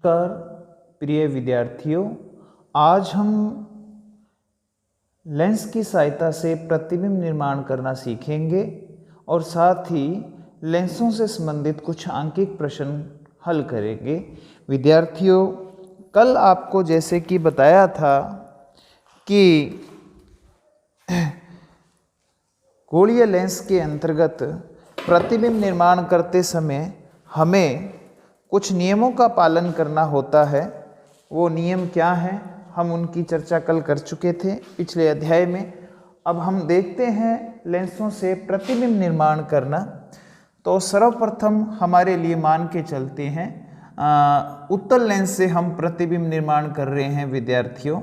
नमस्कार प्रिय विद्यार्थियों, आज हम लेंस की सहायता से प्रतिबिंब निर्माण करना सीखेंगे और साथ ही लेंसों से संबंधित कुछ आंकिक प्रश्न हल करेंगे। विद्यार्थियों, कल आपको जैसे कि बताया था कि गोलीय लेंस के अंतर्गत प्रतिबिंब निर्माण करते समय हमें कुछ नियमों का पालन करना होता है। वो नियम क्या हैं, हम उनकी चर्चा कल कर चुके थे पिछले अध्याय में। अब हम देखते हैं लेंसों से प्रतिबिंब निर्माण करना। तो सर्वप्रथम हमारे लिए मान के चलते हैं उत्तल लेंस से हम प्रतिबिंब निर्माण कर रहे हैं। विद्यार्थियों,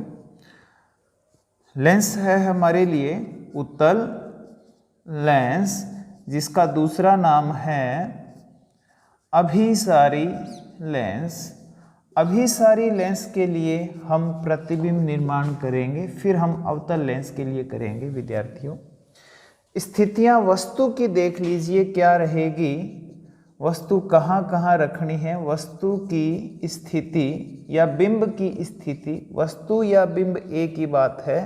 लेंस है हमारे लिए उत्तल लेंस, जिसका दूसरा नाम है अभिसारी लेंस। अभिसारी लेंस के लिए हम प्रतिबिंब निर्माण करेंगे, फिर हम अवतल लेंस के लिए करेंगे। विद्यार्थियों, स्थितियां वस्तु की देख लीजिए क्या रहेगी, वस्तु कहाँ कहाँ रखनी है। वस्तु की स्थिति या बिंब की स्थिति, वस्तु या बिंब एक ही बात है।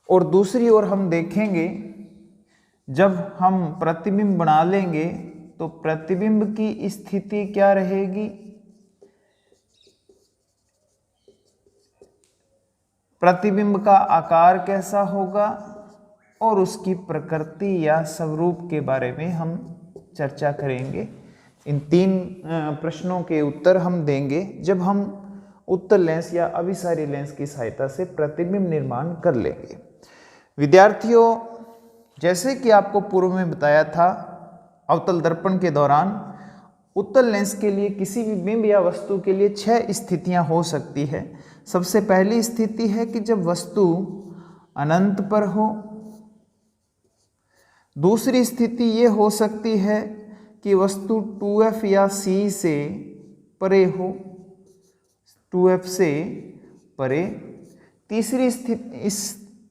और दूसरी ओर हम देखेंगे जब हम प्रतिबिंब बना लेंगे तो प्रतिबिंब की स्थिति क्या रहेगी, प्रतिबिंब का आकार कैसा होगा और उसकी प्रकृति या स्वरूप के बारे में हम चर्चा करेंगे। इन तीन प्रश्नों के उत्तर हम देंगे जब हम उत्तल लेंस या अभिसारी लेंस की सहायता से प्रतिबिंब निर्माण कर लेंगे। विद्यार्थियों, जैसे कि आपको पूर्व में बताया था, अवतल दर्पण के दौरान उत्तल लेंस के लिए किसी भी बिंब या वस्तु के लिए 6 स्थितियां हो सकती है। सबसे पहली स्थिति है कि जब वस्तु अनंत पर हो। दूसरी स्थिति ये हो सकती है कि वस्तु 2f या c से परे हो, 2f से परे। तीसरी स्थिति,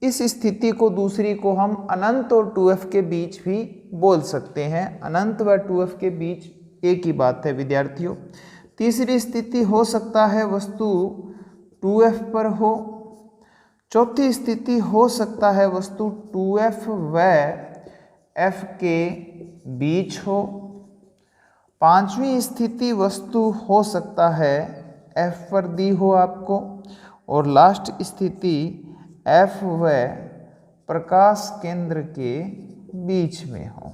इस स्थिति को दूसरी को हम अनंत और 2f के बीच भी बोल सकते हैं। अनंत व 2f के बीच एक ही बात है। विद्यार्थियों, तीसरी स्थिति हो सकता है वस्तु 2f पर हो। चौथी स्थिति हो सकता है वस्तु 2f व f के बीच हो। पांचवी स्थिति वस्तु हो सकता है f पर दी हो आपको। और लास्ट स्थिति f व प्रकाश केंद्र के बीच में हो।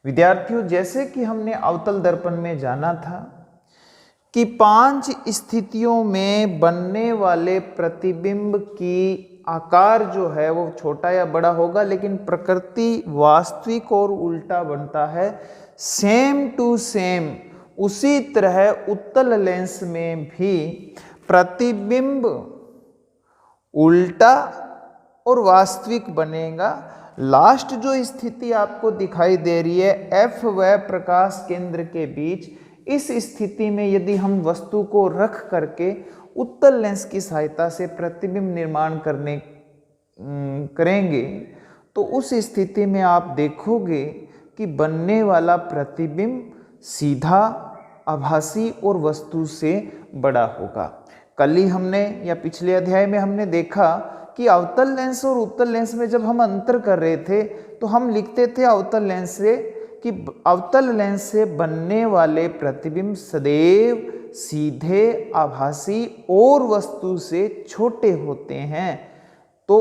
विद्यार्थियों, जैसे कि हमने अवतल दर्पण में जाना था कि 5 स्थितियों में बनने वाले प्रतिबिंब की आकार जो है वो छोटा या बड़ा होगा, लेकिन प्रकृति वास्तविक और उल्टा बनता है। सेम टू सेम उसी तरह उत्तल लेंस में भी प्रतिबिंब उल्टा और वास्तविक बनेगा। लास्ट जो स्थिति आपको दिखाई दे रही है f व प्रकाश केंद्र के बीच, इस स्थिति में यदि हम वस्तु को रख करके उत्तल लेंस की सहायता से प्रतिबिंब निर्माण करेंगे तो उस स्थिति में आप देखोगे कि बनने वाला प्रतिबिंब सीधा, आभासी और वस्तु से बड़ा होगा। कल ही हमने या पिछले अध्याय में हमने देखा कि अवतल लेंस और उत्तल लेंस में जब हम अंतर कर रहे थे तो हम लिखते थे अवतल लेंस से कि अवतल लेंस से बनने वाले प्रतिबिंब सदैव सीधे, आभासी और वस्तु से छोटे होते हैं। तो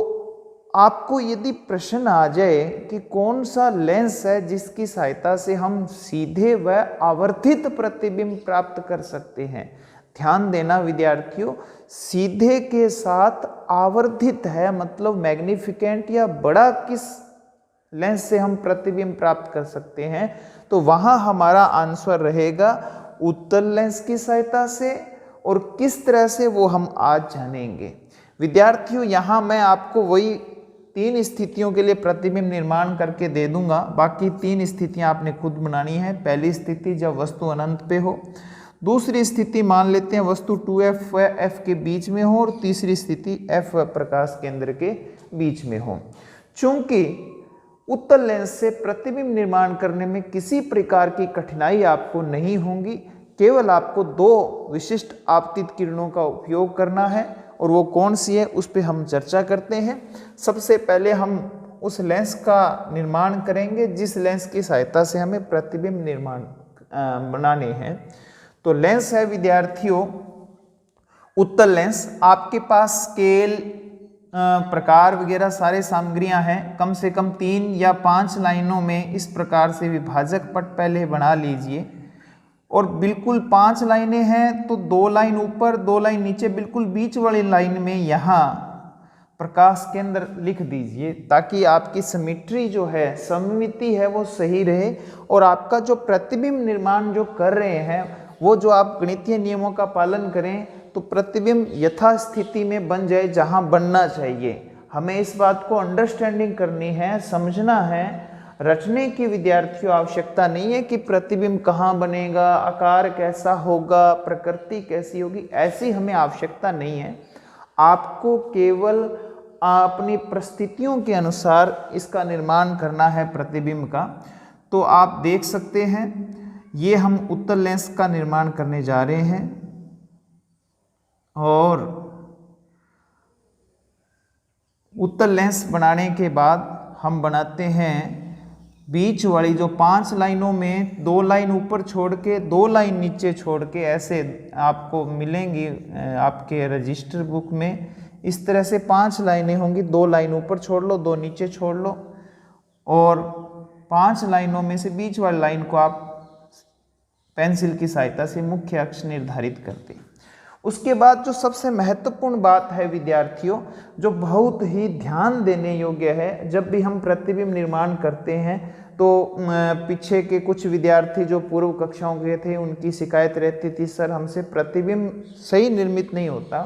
आपको यदि प्रश्न आ जाए कि कौन सा लेंस है जिसकी सहायता से हम सीधे व आवर्धित प्रतिबिंब प्राप्त कर सकते हैं, ध्यान देना विद्यार्थियों, सीधे के साथ आवर्धित है, मतलब मैग्निफिकेंट या बड़ा किस लेंस से हम प्रतिबिंब प्राप्त कर सकते हैं, तो वहां हमारा आंसर रहेगा उत्तल लेंस की सहायता से। और किस तरह से वो हम आज जानेंगे। विद्यार्थियों, यहां मैं आपको वही 3 स्थितियों के लिए प्रतिबिंब निर्माण करके दे दूंगा, बाकी 3 स्थितियां आपने खुद बनानी है। पहली स्थिति जब वस्तु अनंत पे हो, दूसरी स्थिति मान लेते हैं वस्तु 2f व f के बीच में हो, और तीसरी स्थिति f व प्रकाश केंद्र के बीच में हो। चूंकि उत्तल लेंस से प्रतिबिंब निर्माण करने में किसी प्रकार की कठिनाई आपको नहीं होगी। केवल आपको दो विशिष्ट आपतित किरणों का उपयोग करना है, और वो कौन सी है उस पर हम चर्चा करते हैं। सबसे पहले हम उस लेंस का निर्माण करेंगे जिस लेंस की सहायता से हमें प्रतिबिंब निर्माण बनाने हैं। तो लेंस है विद्यार्थियों उत्तल लेंस। आपके पास स्केल प्रकार वगैरह सारे सामग्रियां हैं। कम से कम 3 या 5 लाइनों में इस प्रकार से विभाजक पट पहले बना लीजिए, और बिल्कुल 5 लाइनें हैं तो 2 लाइन ऊपर 2 लाइन नीचे, बिल्कुल बीच वाली लाइन में यहाँ प्रकाश केंद्र लिख दीजिए, ताकि आपकी सिमेट्री जो है, सममिति है, वो सही रहे, और आपका जो प्रतिबिंब निर्माण जो कर रहे हैं वो जो आप गणितीय नियमों का पालन करें तो प्रतिबिंब यथास्थिति में बन जाए जहां बनना चाहिए। हमें इस बात को अंडरस्टैंडिंग करनी है, समझना है। रचने की विद्यार्थियों आवश्यकता नहीं है कि प्रतिबिंब कहाँ बनेगा, आकार कैसा होगा, प्रकृति कैसी होगी, ऐसी हमें आवश्यकता नहीं है। आपको केवल अपनी परिस्थितियों के अनुसार इसका निर्माण करना है प्रतिबिंब का। तो आप देख सकते हैं ये हम उत्तल लेंस का निर्माण करने जा रहे हैं, और उत्तल लेंस बनाने के बाद हम बनाते हैं बीच वाली जो 5 लाइनों में 2 लाइन ऊपर छोड़ के 2 लाइन नीचे छोड़ के, ऐसे आपको मिलेंगी आपके रजिस्टर बुक में। इस तरह से 5 लाइनें होंगी, 2 लाइन ऊपर छोड़ लो, 2 नीचे छोड़ लो, और 5 लाइनों में से बीच वाली लाइन को आप पेंसिल की सहायता से मुख्य अक्ष निर्धारित करते हैं। उसके बाद जो सबसे महत्वपूर्ण बात है विद्यार्थियों, जो बहुत ही ध्यान देने योग्य है, जब भी हम प्रतिबिंब निर्माण करते हैं तो पीछे के कुछ विद्यार्थी जो पूर्व कक्षाओं के थे उनकी शिकायत रहती थी, सर हमसे प्रतिबिंब सही निर्मित नहीं होता।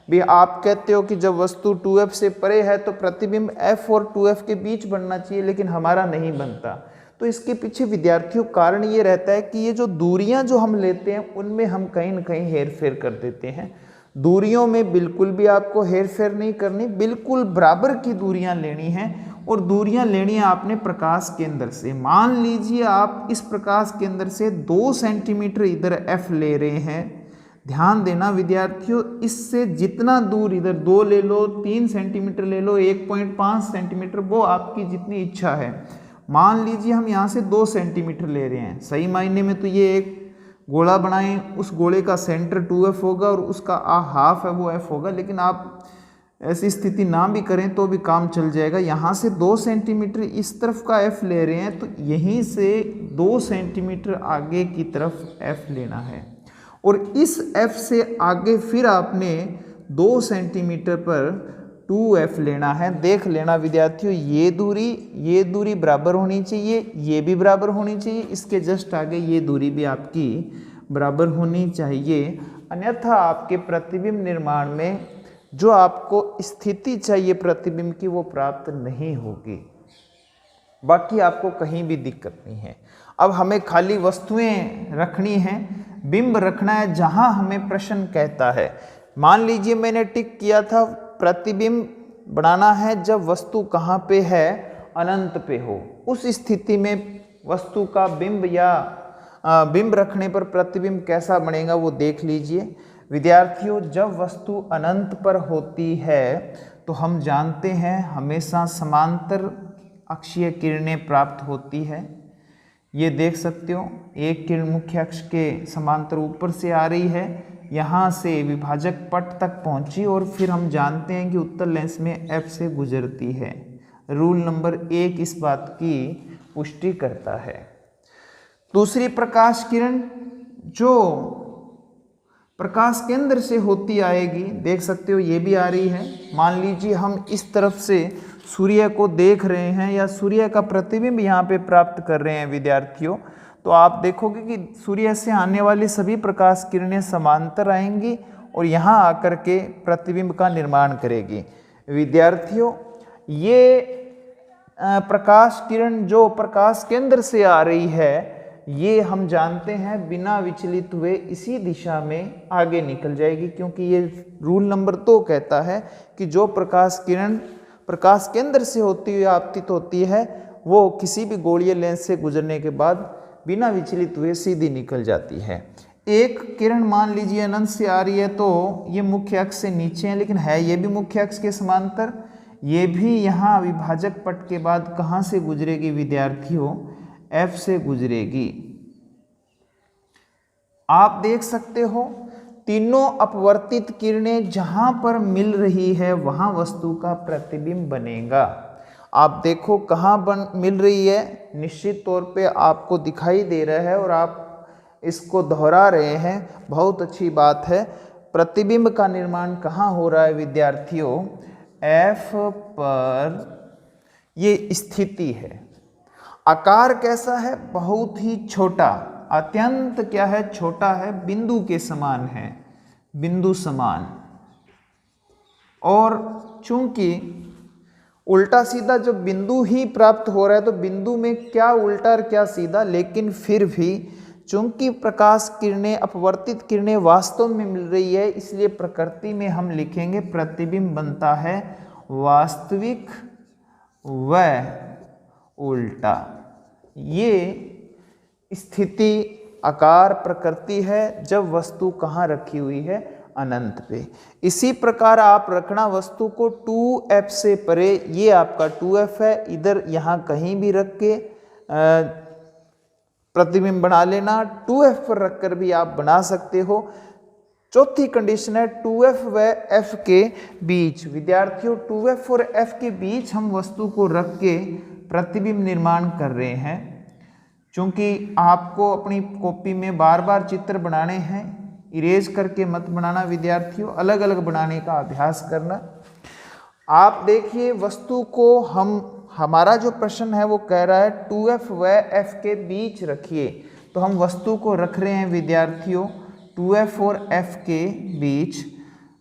भी आप कहते हो कि जब वस्तु 2f से परे है तो प्रतिबिंब f और 2f के बीच बनना चाहिए, लेकिन हमारा नहीं बनता। तो इसके पीछे विद्यार्थियों कारण ये रहता है कि ये जो दूरियां जो हम लेते हैं उनमें हम कहीं न कहीं हेर फेर कर देते हैं। दूरियों में बिल्कुल भी आपको हेर फेर नहीं करनी, बिल्कुल बराबर की दूरियां लेनी हैं, और दूरियां लेनी है आपने प्रकाश केंद्र से। मान लीजिए आप इस प्रकाश केंद्र से 2 सेंटीमीटर इधर f ले रहे हैं। ध्यान देना विद्यार्थियों, इससे जितना दूर, इधर 2 ले लो, 3 सेंटीमीटर ले लो, 1.5 सेंटीमीटर, वो आपकी जितनी इच्छा है। मान लीजिए हम यहाँ से 2 सेंटीमीटर ले रहे हैं, सही मायने में तो ये एक गोला बनाएं, उस गोले का सेंटर 2f होगा और उसका हाफ है वो f होगा, लेकिन आप ऐसी स्थिति ना भी करें तो भी काम चल जाएगा। यहाँ से 2 सेंटीमीटर इस तरफ का f ले रहे हैं, तो यहीं से 2 सेंटीमीटर आगे की तरफ f लेना है, और इस f से आगे फिर आपने 2 सेंटीमीटर पर 2f लेना है। देख लेना विद्यार्थियों, ये दूरी बराबर होनी चाहिए, ये भी बराबर होनी चाहिए, इसके जस्ट आगे ये दूरी भी आपकी बराबर होनी चाहिए, अन्यथा आपके प्रतिबिंब निर्माण में जो आपको स्थिति चाहिए प्रतिबिंब की वो प्राप्त नहीं होगी। बाकी आपको कहीं भी दिक्कत नहीं है। अब हमें खाली वस्तुएं रखनी हैं, बिंब रखना है जहां हमें प्रश्न कहता है। मान लीजिए मैंने टिक किया था प्रतिबिंब बनाना है जब वस्तु कहाँ पे है, अनंत पे हो। उस स्थिति में वस्तु का बिंब या बिंब रखने पर प्रतिबिंब कैसा बनेगा वो देख लीजिए विद्यार्थियों। जब वस्तु अनंत पर होती है तो हम जानते हैं हमेशा समांतर अक्षीय किरणें प्राप्त होती है। ये देख सकते हो, एक किरण मुख्य अक्ष के समांतर ऊपर से आ रही है, यहाँ से विभाजक पट तक पहुँची, और फिर हम जानते हैं कि उत्तल लेंस में f से गुजरती है। रूल नंबर 1 इस बात की पुष्टि करता है। दूसरी प्रकाश किरण जो प्रकाश केंद्र से होती आएगी, देख सकते हो ये भी आ रही है। मान लीजिए हम इस तरफ से सूर्य को देख रहे हैं या सूर्य का प्रतिबिंब यहाँ पे प्राप्त कर रहे हैं विद्यार्थियों, तो आप देखोगे कि सूर्य से आने वाली सभी प्रकाश किरणें समांतर आएंगी और यहाँ आकर के प्रतिबिंब का निर्माण करेगी। विद्यार्थियों ये प्रकाश किरण जो प्रकाश केंद्र से आ रही है, ये हम जानते हैं बिना विचलित हुए इसी दिशा में आगे निकल जाएगी, क्योंकि ये रूल नंबर 2 कहता है कि जो प्रकाश किरण प्रकाश केंद्र से होती हुई आपतित होती है वो किसी भी गोलीय लेंस से गुजरने के बाद बिना विचलित हुए सीधी निकल जाती है। एक किरण मान लीजिए अनंत से आ रही है तो ये मुख्य अक्ष से नीचे है, लेकिन है ये भी मुख्य अक्ष के समांतर। ये भी यहाँ विभाजक पट के बाद कहाँ से गुजरेगी विद्यार्थियों? F से गुजरेगी। आप देख सकते हो तीनों अपवर्तित किरणें जहां पर मिल रही है वहां वस्तु का प्रतिबिंब बनेगा। आप देखो कहाँ मिल रही है, निश्चित तौर पे आपको दिखाई दे रहा है और आप इसको दोहरा रहे हैं, बहुत अच्छी बात है। प्रतिबिंब का निर्माण कहाँ हो रहा है विद्यार्थियों? F पर ये स्थिति है। आकार कैसा है? बहुत ही छोटा, अत्यंत क्या है? छोटा है, बिंदु के समान है, बिंदु समान। और चूंकि उल्टा सीधा जो बिंदु ही प्राप्त हो रहा है तो बिंदु में क्या उल्टा और क्या सीधा, लेकिन फिर भी चूंकि प्रकाश किरणें अपवर्तित किरणें वास्तव में मिल रही है, इसलिए प्रकृति में हम लिखेंगे प्रतिबिंब बनता है वास्तविक व उल्टा। ये स्थिति आकार प्रकृति है जब वस्तु कहाँ रखी हुई है? अनंत पे। इसी प्रकार आप रखना वस्तु को 2F से परे, ये आपका 2F है, इधर यहाँ कहीं भी रख के प्रतिबिंब बना लेना। 2F पर रखकर भी आप बना सकते हो। चौथी कंडीशन है 2F व F के बीच। विद्यार्थियों 2F और F के बीच हम वस्तु को रख के प्रतिबिंब निर्माण कर रहे हैं। चूंकि आपको अपनी कॉपी में बार बार चित्र बनाने हैं, इरेज करके मत बनाना विद्यार्थियों, अलग अलग बनाने का अभ्यास करना। आप देखिए वस्तु को हमारा जो प्रश्न है वो कह रहा है 2F व F के बीच रखिए, तो हम वस्तु को रख रहे हैं विद्यार्थियों 2F और F के बीच।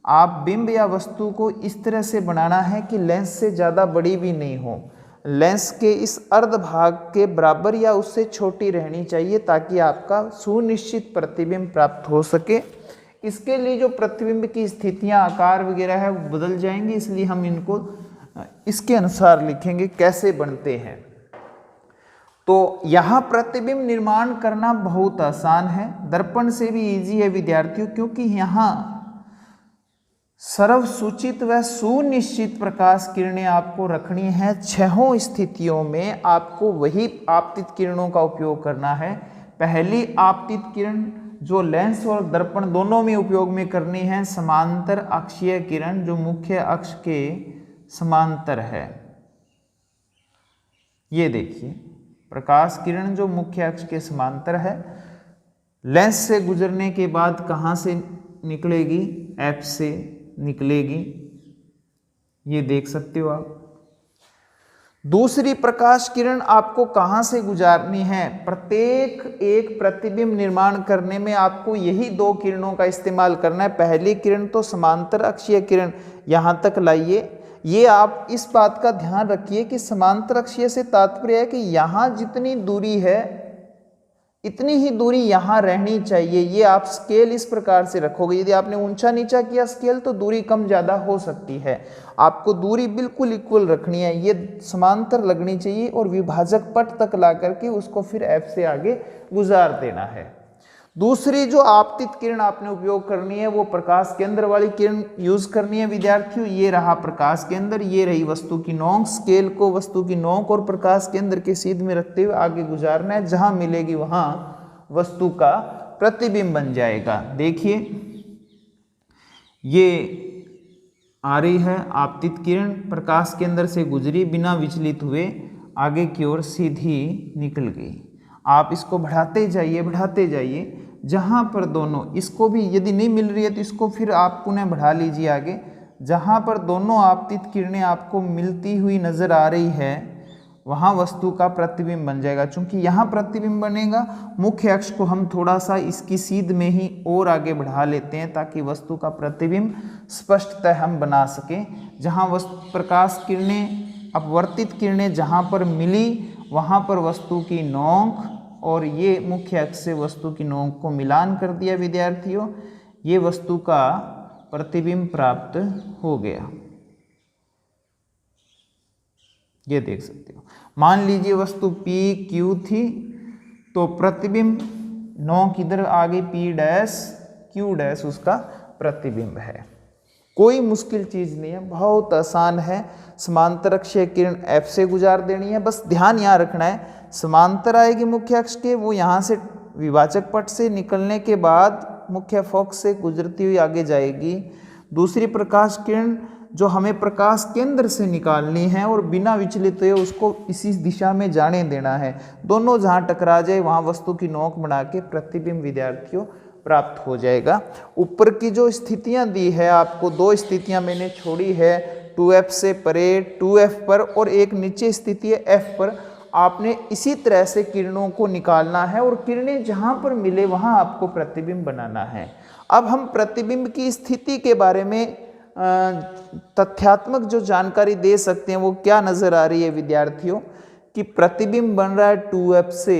आप बिंब या वस्तु को इस तरह से बनाना है कि लेंस से ज़्यादा बड़ी भी नहीं हो, लेंस के इस अर्ध भाग के बराबर या उससे छोटी रहनी चाहिए, ताकि आपका सुनिश्चित प्रतिबिंब प्राप्त हो सके। इसके लिए जो प्रतिबिंब की स्थितियां, आकार वगैरह है वो बदल जाएंगी, इसलिए हम इनको इसके अनुसार लिखेंगे कैसे बनते हैं। तो यहाँ प्रतिबिंब निर्माण करना बहुत आसान है, दर्पण से भी इजी है विद्यार्थियों, क्योंकि यहाँ सर्वसूचित व सुनिश्चित प्रकाश किरणें आपको रखनी है। 6 स्थितियों में आपको वही आपतित किरणों का उपयोग करना है। पहली आपतित किरण जो लेंस और दर्पण दोनों में उपयोग में करनी है, समांतर अक्षीय किरण जो मुख्य अक्ष के समांतर है। ये देखिए प्रकाश किरण जो मुख्य अक्ष के समांतर है, लेंस से गुजरने के बाद कहाँ से निकलेगी? F से निकलेगी, ये देख सकते हो आप। दूसरी प्रकाश किरण आपको कहाँ से गुजारनी है? प्रत्येक एक प्रतिबिंब निर्माण करने में आपको यही 2 किरणों का इस्तेमाल करना है। पहली किरण तो समांतर अक्षीय किरण, यहाँ तक लाइए। ये आप इस बात का ध्यान रखिए कि समांतर अक्षीय से तात्पर्य है कि यहाँ जितनी दूरी है इतनी ही दूरी यहाँ रहनी चाहिए। ये आप स्केल इस प्रकार से रखोगे, यदि आपने ऊंचा नीचा किया स्केल तो दूरी कम ज़्यादा हो सकती है। आपको दूरी बिल्कुल इक्वल रखनी है, ये समांतर लगनी चाहिए और विभाजक पट तक ला करके उसको फिर F से आगे गुजार देना है। दूसरी जो आपतित किरण आपने उपयोग करनी है वो प्रकाश केंद्र वाली किरण यूज करनी है विद्यार्थियों। ये रहा प्रकाश केंद्र, ये रही वस्तु की नोक। स्केल को वस्तु की नोक और प्रकाश केंद्र के सीध में रखते हुए आगे गुजारना है, जहां मिलेगी वहां वस्तु का प्रतिबिंब बन जाएगा। देखिए ये आ रही है आपतित किरण, प्रकाश केंद्र से गुजरी, बिना विचलित हुए आगे की ओर सीधी निकल गई। आप इसको बढ़ाते जाइए, जहाँ पर दोनों, इसको भी यदि नहीं मिल रही है तो इसको फिर आप पुनः बढ़ा लीजिए आगे। जहाँ पर दोनों आपतित किरणें आपको मिलती हुई नजर आ रही है वहाँ वस्तु का प्रतिबिंब बन जाएगा। चूंकि यहाँ प्रतिबिंब बनेगा, मुख्य अक्ष को हम थोड़ा सा इसकी सीध में ही और आगे बढ़ा लेते हैं ताकि वस्तु का प्रतिबिंब स्पष्टतः हम बना सकें। जहाँ वस्तु प्रकाश किरणें, अपवर्तित किरणें जहाँ पर मिली वहाँ पर वस्तु की नोक और ये मुख्य अक्ष से वस्तु की नोक को मिलान कर दिया विद्यार्थियों, ये वस्तु का प्रतिबिंब प्राप्त हो गया। ये देख सकते हो। मान लीजिए वस्तु P Q थी, तो प्रतिबिंब नोक इधर आ गई P डैश Q डैश उसका प्रतिबिंब है। कोई मुश्किल चीज नहीं है, बहुत आसान है। समांतर अक्षीय किरण F से गुजार देनी है, बस ध्यान यहाँ रखना है समांतर आएगी मुख्य अक्ष के, वो यहाँ से विभाजक पट से निकलने के बाद मुख्य फोकस से गुजरती हुई आगे जाएगी। दूसरी प्रकाश किरण जो हमें प्रकाश केंद्र से निकालनी है और बिना विचलित हुए उसको इसी दिशा में जाने देना है। दोनों जहाँ टकरा जाए वहाँ वस्तु की नोक बना के प्रतिबिंब विद्यार्थियों प्राप्त हो जाएगा। ऊपर की जो स्थितियां दी है आपको, दो स्थितियां मैंने छोड़ी है, 2F से परे 2F पर और एक नीचे स्थिति है F पर। आपने इसी तरह से किरणों को निकालना है और किरणें जहां पर मिले वहां आपको प्रतिबिंब बनाना है। अब हम प्रतिबिंब की स्थिति के बारे में तथ्यात्मक जो जानकारी दे सकते हैं वो क्या नजर आ रही है विद्यार्थियों, कि प्रतिबिंब बन रहा है 2F से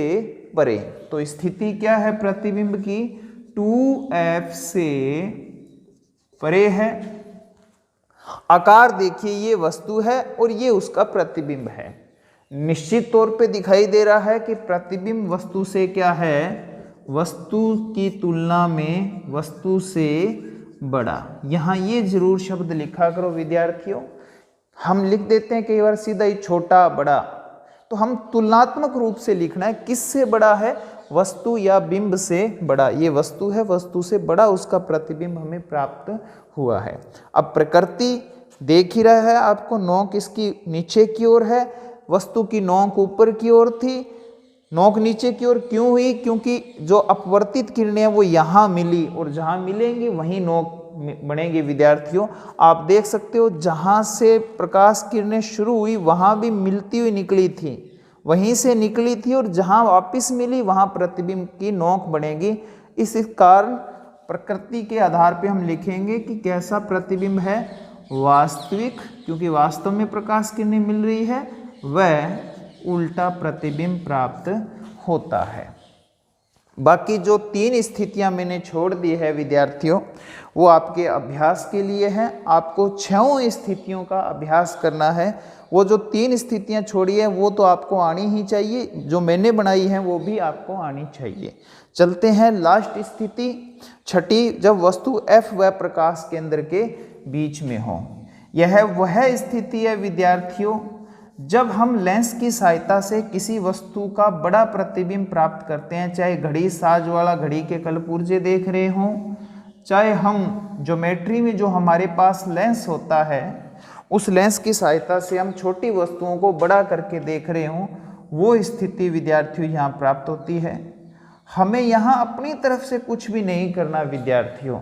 परे। तो स्थिति क्या है प्रतिबिंब की, 2F से परे है। आकार देखिए, ये वस्तु है और ये उसका प्रतिबिंब है। निश्चित तौर पे दिखाई दे रहा है कि प्रतिबिंब वस्तु से क्या है, वस्तु की तुलना में वस्तु से बड़ा। यहाँ ये जरूर शब्द लिखा करो विद्यार्थियों। हम लिख देते हैं कई बार सीधा ही छोटा बड़ा, तो हम तुलनात्मक रूप से लिखना है, किससे बड़ा है, वस्तु या बिंब से बड़ा। ये वस्तु है, वस्तु से बड़ा उसका प्रतिबिंब हमें प्राप्त हुआ है। अब प्रकृति देख ही रहा है आपको, नोक इसकी नीचे की ओर है, वस्तु की नोक ऊपर की ओर थी, नोक नीचे की ओर क्यों हुई, क्योंकि जो अपवर्तित किरणें वो यहाँ मिली और जहाँ मिलेंगी वहीं नोक बनेंगे विद्यार्थियों। आप देख सकते हो जहाँ से प्रकाश किरणें शुरू हुई वहाँ भी मिलती हुई निकली थी, वहीं से निकली थी और जहाँ वापस मिली वहाँ प्रतिबिंब की नोक बनेगी। इस कारण प्रकृति के आधार पे हम लिखेंगे कि कैसा प्रतिबिंब है, वास्तविक, क्योंकि वास्तव में प्रकाश किरणें मिल रही है, वह उल्टा प्रतिबिंब प्राप्त होता है। बाकी जो 3 स्थितियां मैंने छोड़ दी है विद्यार्थियों, वो आपके अभ्यास के लिए हैं। आपको 6 स्थितियों का अभ्यास करना है। वो जो 3 स्थितियां छोड़ी है वो तो आपको आनी ही चाहिए, जो मैंने बनाई है वो भी आपको आनी चाहिए। चलते हैं लास्ट स्थिति, छठी, जब वस्तु F व प्रकाश केंद्र के बीच में हो। यह वह स्थिति है विद्यार्थियों जब हम लेंस की सहायता से किसी वस्तु का बड़ा प्रतिबिंब प्राप्त करते हैं, चाहे घड़ी साज वाला घड़ी के कलपुर्जे देख रहे हों, चाहे हम ज्योमेट्री में जो हमारे पास लेंस होता है उस लेंस की सहायता से हम छोटी वस्तुओं को बड़ा करके देख रहे हों, वो स्थिति विद्यार्थियों यहाँ प्राप्त होती है। हमें यहाँ अपनी तरफ से कुछ भी नहीं करना विद्यार्थियों।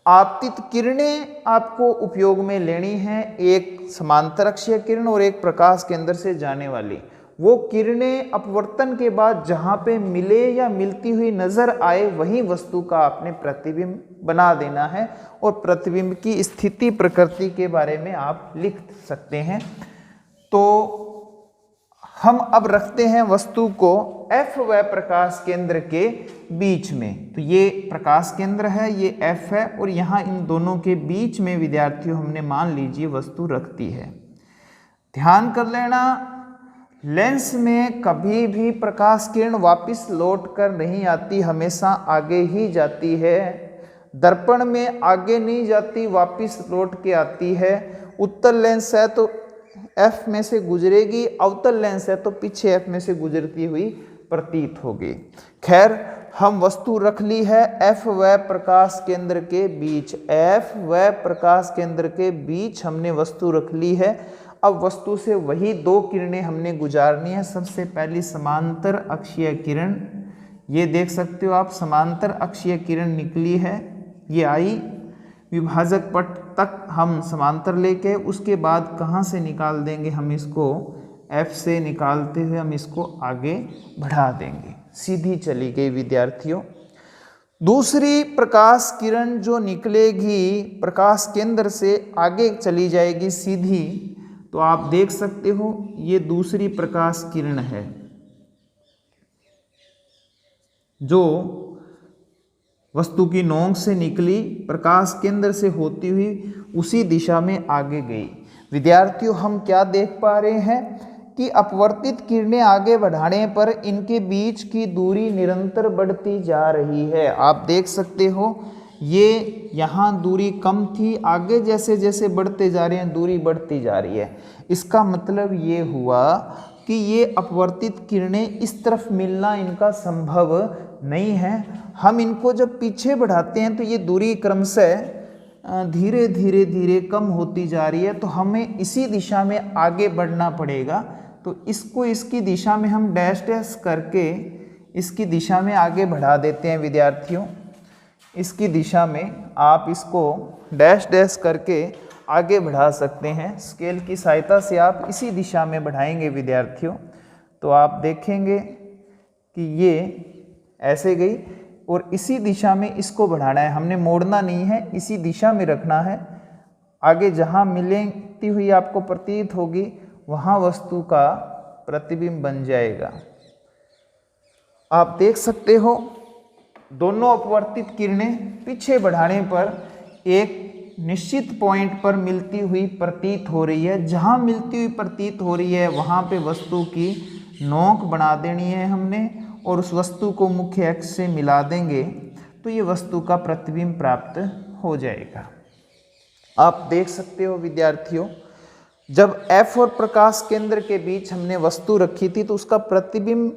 आपतित किरणें आपको उपयोग में लेनी है, एक समांतर अक्षीय किरण और एक प्रकाश केंद्र से जाने वाली। वो किरणें अपवर्तन के बाद जहाँ पे मिले या मिलती हुई नजर आए वही वस्तु का आपने प्रतिबिंब बना देना है और प्रतिबिंब की स्थिति प्रकृति के बारे में आप लिख सकते हैं। तो हम अब रखते हैं वस्तु को F व प्रकाश केंद्र के बीच में। तो ये प्रकाश केंद्र है, ये F है और यहाँ इन दोनों के बीच में विद्यार्थियों हमने मान लीजिए वस्तु रखती है। ध्यान कर लेना, लेंस में कभी भी प्रकाश किरण वापस लौट कर नहीं आती, हमेशा आगे ही जाती है। दर्पण में आगे नहीं जाती, वापस लौट के आती है। उत्तल लेंस है तो F में से गुजरेगी, अवतल लेंस है तो पीछे F में से गुजरती हुई प्रतीत होगी। खैर, हम वस्तु रख ली है F व प्रकाश केंद्र के बीच। F व प्रकाश केंद्र के बीच हमने वस्तु रख ली है। अब वस्तु से वही 2 किरणें हमने गुजारनी है। सबसे पहली समांतर अक्षीय किरण, ये देख सकते हो आप, समांतर अक्षीय किरण निकली है, ये आई विभाजक पट तक हम समांतर लेके, उसके बाद कहाँ से निकाल देंगे हम इसको, F से निकालते हुए हम इसको आगे बढ़ा देंगे। सीधी चली गई विद्यार्थियों। दूसरी प्रकाश किरण जो निकलेगी प्रकाश केंद्र से आगे चली जाएगी सीधी, तो आप देख सकते हो ये दूसरी प्रकाश किरण है जो वस्तु की नोक से निकली, प्रकाश केंद्र से होती हुई उसी दिशा में आगे गई। विद्यार्थियों, हम क्या देख पा रहे हैं, कि अपवर्तित किरणें आगे बढ़ाने पर इनके बीच की दूरी निरंतर बढ़ती जा रही है। आप देख सकते हो ये यहाँ दूरी कम थी, आगे जैसे जैसे बढ़ते जा रहे हैं दूरी बढ़ती जा रही है। इसका मतलब ये हुआ कि ये अपवर्तित किरणें इस तरफ मिलना इनका संभव नहीं है। हम इनको जब पीछे बढ़ाते हैं तो ये दूरी क्रमशः धीरे धीरे धीरे कम होती जा रही है, तो हमें इसी दिशा में आगे बढ़ना पड़ेगा। तो इसको इसकी दिशा में हम डैश डैश करके इसकी दिशा में आगे बढ़ा देते हैं विद्यार्थियों। इसकी दिशा में आप इसको डैश डैश करके आगे बढ़ा सकते हैं। स्केल की सहायता से आप इसी दिशा में बढ़ाएंगे विद्यार्थियों, तो आप देखेंगे कि ये ऐसे गई और इसी दिशा में इसको बढ़ाना है, हमने मोड़ना नहीं है, इसी दिशा में रखना है। आगे जहाँ मिलती हुई आपको प्रतीत होगी वहाँ वस्तु का प्रतिबिंब बन जाएगा। आप देख सकते हो दोनों अपवर्तित किरणें पीछे बढ़ाने पर एक निश्चित पॉइंट पर मिलती हुई प्रतीत हो रही है। जहाँ मिलती हुई प्रतीत हो रही है वहाँ पे वस्तु की नोक बना देनी है हमने और उस वस्तु को मुख्य अक्ष से मिला देंगे तो ये वस्तु का प्रतिबिंब प्राप्त हो जाएगा। आप देख सकते हो विद्यार्थियों, जब F और प्रकाश केंद्र के बीच हमने वस्तु रखी थी तो उसका प्रतिबिंब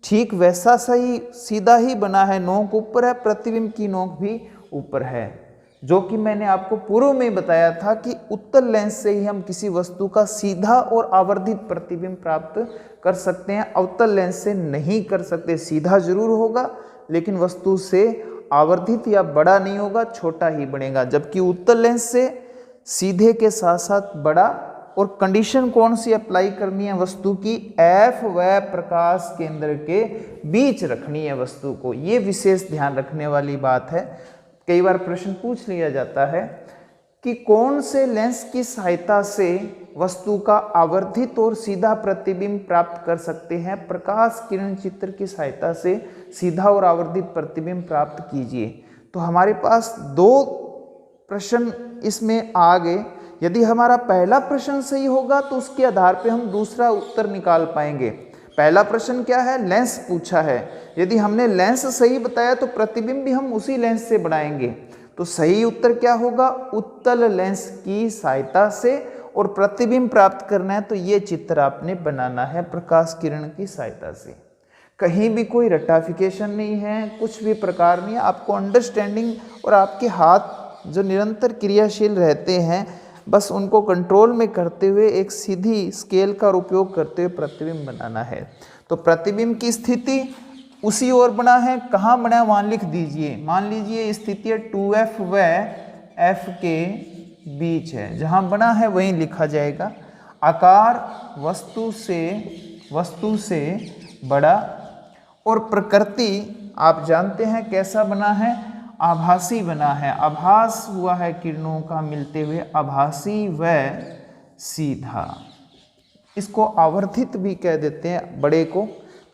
ठीक वैसा सही सीधा ही बना है, नोक ऊपर है, प्रतिबिंब की नोक भी ऊपर है, जो कि मैंने आपको पूर्व में बताया था कि उत्तल लेंस से ही हम किसी वस्तु का सीधा और आवर्धित प्रतिबिंब प्राप्त कर सकते हैं, अवतल लेंस से नहीं कर सकते। सीधा जरूर होगा लेकिन वस्तु से आवर्धित या बड़ा नहीं होगा, छोटा ही बनेगा, जबकि उत्तल लेंस से सीधे के साथ साथ बड़ा। और कंडीशन कौन सी अप्लाई करनी है वस्तु की, F व प्रकाश केंद्र के बीच रखनी है वस्तु को, ये विशेष ध्यान रखने वाली बात है। कई बार प्रश्न पूछ लिया जाता है कि कौन से लेंस की सहायता से वस्तु का आवर्धित और सीधा प्रतिबिंब प्राप्त कर सकते हैं। प्रकाश किरण चित्र की सहायता से सीधा और आवर्धित प्रतिबिंब प्राप्त कीजिए। तो हमारे पास दो प्रश्न इसमें आ गए। यदि हमारा पहला प्रश्न सही होगा तो उसके आधार पे हम दूसरा उत्तर निकाल पाएंगे। पहला प्रश्न क्या है, लेंस पूछा है, यदि हमने लेंस सही बताया तो प्रतिबिंब भी हम उसी लेंस से बनाएंगे। तो सही उत्तर क्या होगा, उत्तल लेंस की सहायता से और प्रतिबिंब प्राप्त करना है तो ये चित्र आपने बनाना है प्रकाश किरण की सहायता से। कहीं भी कोई रटाफिकेशन नहीं है, कुछ भी प्रकार नहीं है, आपको अंडरस्टैंडिंग और आपके हाथ जो निरंतर क्रियाशील रहते हैं बस उनको कंट्रोल में करते हुए एक सीधी स्केल का उपयोग करते हुए प्रतिबिंब बनाना है। तो प्रतिबिंब की स्थिति उसी ओर बना है, कहाँ बना है वहाँ लिख दीजिए। मान लीजिए स्थिति 2F व F के बीच है, जहाँ बना है वहीं लिखा जाएगा। आकार वस्तु से बड़ा और प्रकृति आप जानते हैं कैसा बना है, आभासी बना है। आभास हुआ है किरणों का मिलते हुए, आभासी व सीधा। इसको आवर्धित भी कह देते हैं बड़े को।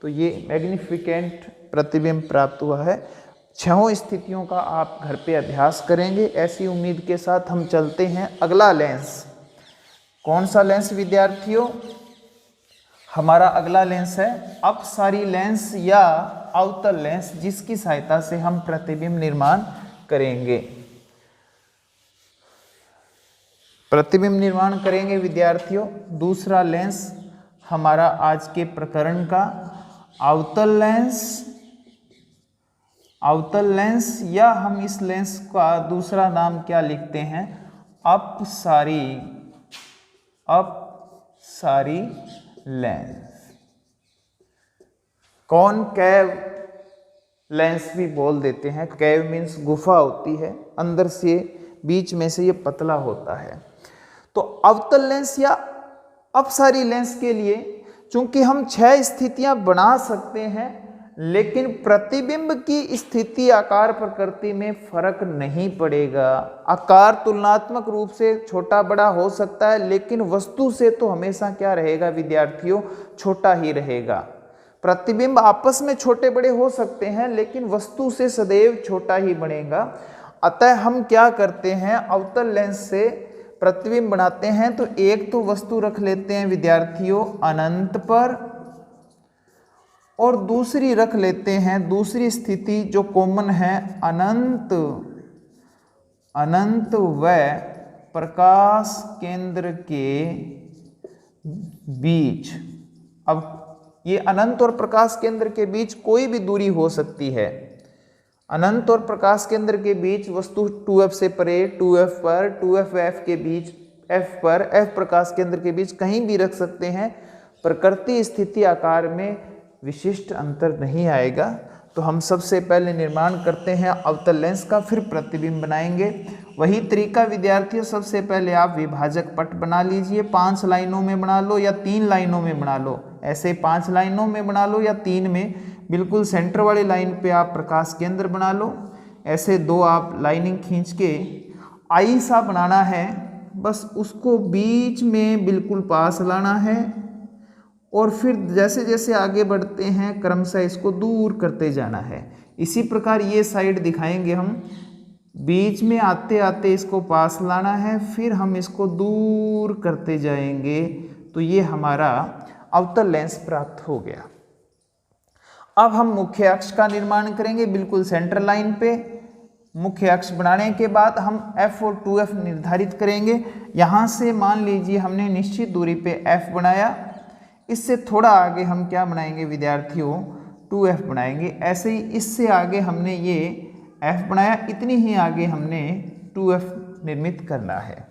तो ये मैग्निफिकेंट प्रतिबिंब प्राप्त हुआ है। छहों स्थितियों का आप घर पे अभ्यास करेंगे, ऐसी उम्मीद के साथ हम चलते हैं अगला लेंस। कौन सा लेंस विद्यार्थियों, हमारा अगला लेंस है अपसारी लेंस या अवतल लेंस, जिसकी सहायता से हम प्रतिबिंब निर्माण करेंगे। प्रतिबिंब निर्माण करेंगे विद्यार्थियों। दूसरा लेंस हमारा आज के प्रकरण का अवतल लेंस या हम इस लेंस का दूसरा नाम क्या लिखते हैं, अपसारी लेंस। कॉनकेव लेंस भी बोल देते हैं। कैव मीन्स गुफा होती है, अंदर से बीच में से ये पतला होता है। तो अवतल लेंस या अपसारी लेंस के लिए चूंकि हम 6 स्थितियां बना सकते हैं, लेकिन प्रतिबिंब की स्थिति आकार प्रकृति में फर्क नहीं पड़ेगा। आकार तुलनात्मक रूप से छोटा बड़ा हो सकता है, लेकिन वस्तु से तो हमेशा क्या रहेगा विद्यार्थियों, छोटा ही रहेगा। प्रतिबिंब आपस में छोटे बड़े हो सकते हैं, लेकिन वस्तु से सदैव छोटा ही बनेगा। अतः हम क्या करते हैं, अवतल लेंस से प्रतिबिंब बनाते हैं तो एक तो वस्तु रख लेते हैं विद्यार्थियों अनंत पर, और दूसरी रख लेते हैं, दूसरी स्थिति जो कॉमन है, अनंत व प्रकाश केंद्र के बीच। अब ये अनंत और प्रकाश केंद्र के बीच कोई भी दूरी हो सकती है। अनंत और प्रकाश केंद्र के बीच वस्तु 2f से परे, 2f पर, 2f के बीच, f पर, f प्रकाश केंद्र के बीच कहीं भी रख सकते हैं। प्रकृति स्थिति आकार में विशिष्ट अंतर नहीं आएगा। तो हम सबसे पहले निर्माण करते हैं अवतल लेंस का, फिर प्रतिबिंब बनाएंगे। वही तरीका विद्यार्थियों, सबसे पहले आप विभाजक पट बना लीजिए। 5 लाइनों में बना लो या 3 लाइनों में बना लो, ऐसे 5 लाइनों में बना लो या 3 में। बिल्कुल सेंटर वाली लाइन पे आप प्रकाश केंद्र बना लो। ऐसे 2 आप लाइनिंग खींच के आई सा बनाना है, बस उसको बीच में बिल्कुल पास लाना है, और फिर जैसे जैसे आगे बढ़ते हैं क्रमशः इसको दूर करते जाना है। इसी प्रकार ये साइड दिखाएंगे हम, बीच में आते आते इसको पास लाना है, फिर हम इसको दूर करते जाएंगे, तो ये हमारा अवतल लेंस प्राप्त हो गया। अब हम मुख्य अक्ष का निर्माण करेंगे बिल्कुल सेंटर लाइन पे। मुख्य अक्ष बनाने के बाद हम f और 2f निर्धारित करेंगे। यहाँ से मान लीजिए हमने निश्चित दूरी पे f बनाया, इससे थोड़ा आगे हम क्या बनाएंगे विद्यार्थियों, 2f बनाएंगे। ऐसे ही इससे आगे हमने ये f बनाया, इतनी ही आगे हमने 2f निर्मित करना है।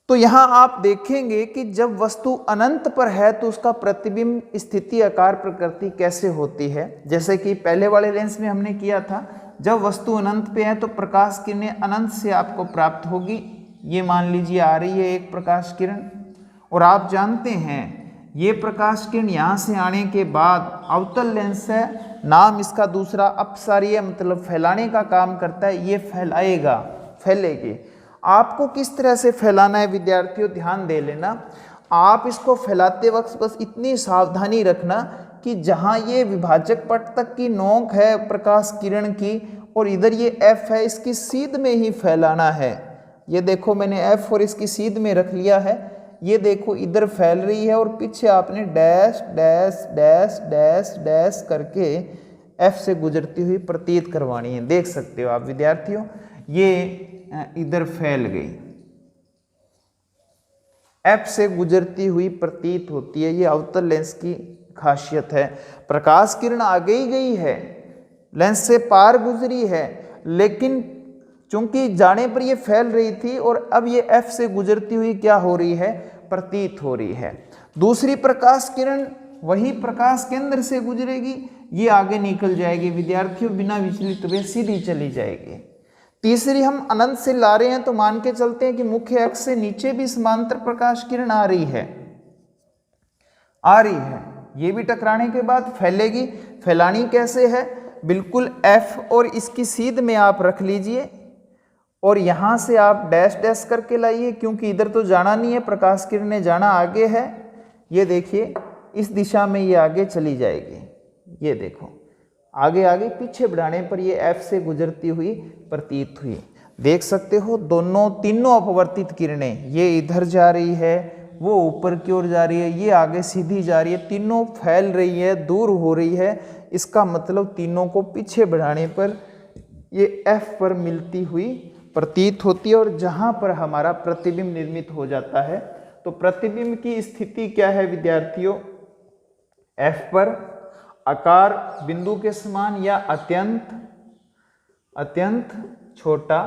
तो यहाँ आप देखेंगे कि जब वस्तु अनंत पर है तो उसका प्रतिबिंब स्थिति आकार प्रकृति कैसे होती है। जैसे कि पहले वाले लेंस में हमने किया था, जब वस्तु अनंत पे है तो प्रकाश किरणें अनंत से आपको प्राप्त होगी। ये मान लीजिए आ रही है एक प्रकाश किरण, और आप जानते हैं ये प्रकाश किरण यहाँ से आने के बाद अवतल लेंस है, नाम इसका दूसरा अपसारीय मतलब फैलाने का काम करता है। ये फैलाएगा, फैलेगी। आपको किस तरह से फैलाना है विद्यार्थियों, ध्यान दे लेना। आप इसको फैलाते वक्त बस इतनी सावधानी रखना कि जहाँ ये विभाजक पट तक की नोक है प्रकाश किरण की, और इधर ये F है, इसकी सीध में ही फैलाना है। ये देखो मैंने F और इसकी सीध में रख लिया है। ये देखो इधर फैल रही है, और पीछे आपने dash dash dash dash dash करके F से गुजरती हुई प्रतीत करवानी है। देख सकते हो आप विद्यार्थियों, ये इधर फैल गई, F से गुजरती हुई प्रतीत होती है। ये अवतल लेंस की खासियत है। प्रकाश किरण आ गई है, लेंस से पार गुजरी है, लेकिन चूंकि जाने पर ये फैल रही थी, और अब ये F से गुजरती हुई क्या हो रही है, प्रतीत हो रही है। दूसरी प्रकाश किरण वही प्रकाश केंद्र से गुजरेगी, ये आगे निकल जाएगी विद्यार्थियों, बिना विचलित हुए सीधी चली जाएगी। तीसरी हम अनंत से ला रहे हैं तो मान के चलते हैं कि मुख्य अक्ष से नीचे भी समांतर प्रकाश किरण आ रही है, ये भी टकराने के बाद फैलेगी। फैलानी कैसे है, बिल्कुल F और इसकी सीध में आप रख लीजिए, और यहाँ से आप डैश डैश करके लाइए, क्योंकि इधर तो जाना नहीं है, प्रकाश किरण ने जाना आगे है। ये देखिए इस दिशा में ये आगे चली जाएगी। ये देखो आगे आगे पीछे बढ़ाने पर ये F से गुजरती हुई प्रतीत हुई। देख सकते हो दोनों तीनों अपवर्तित किरणें, ये इधर जा रही है, वो ऊपर की ओर जा रही है, ये आगे सीधी जा रही है, तीनों फैल रही है, दूर हो रही है। इसका मतलब तीनों को पीछे बढ़ाने पर ये F पर मिलती हुई प्रतीत होती है, और जहाँ पर हमारा प्रतिबिंब निर्मित हो जाता है। तो प्रतिबिंब की स्थिति क्या है विद्यार्थियों, F पर आकार बिंदु के समान या अत्यंत छोटा,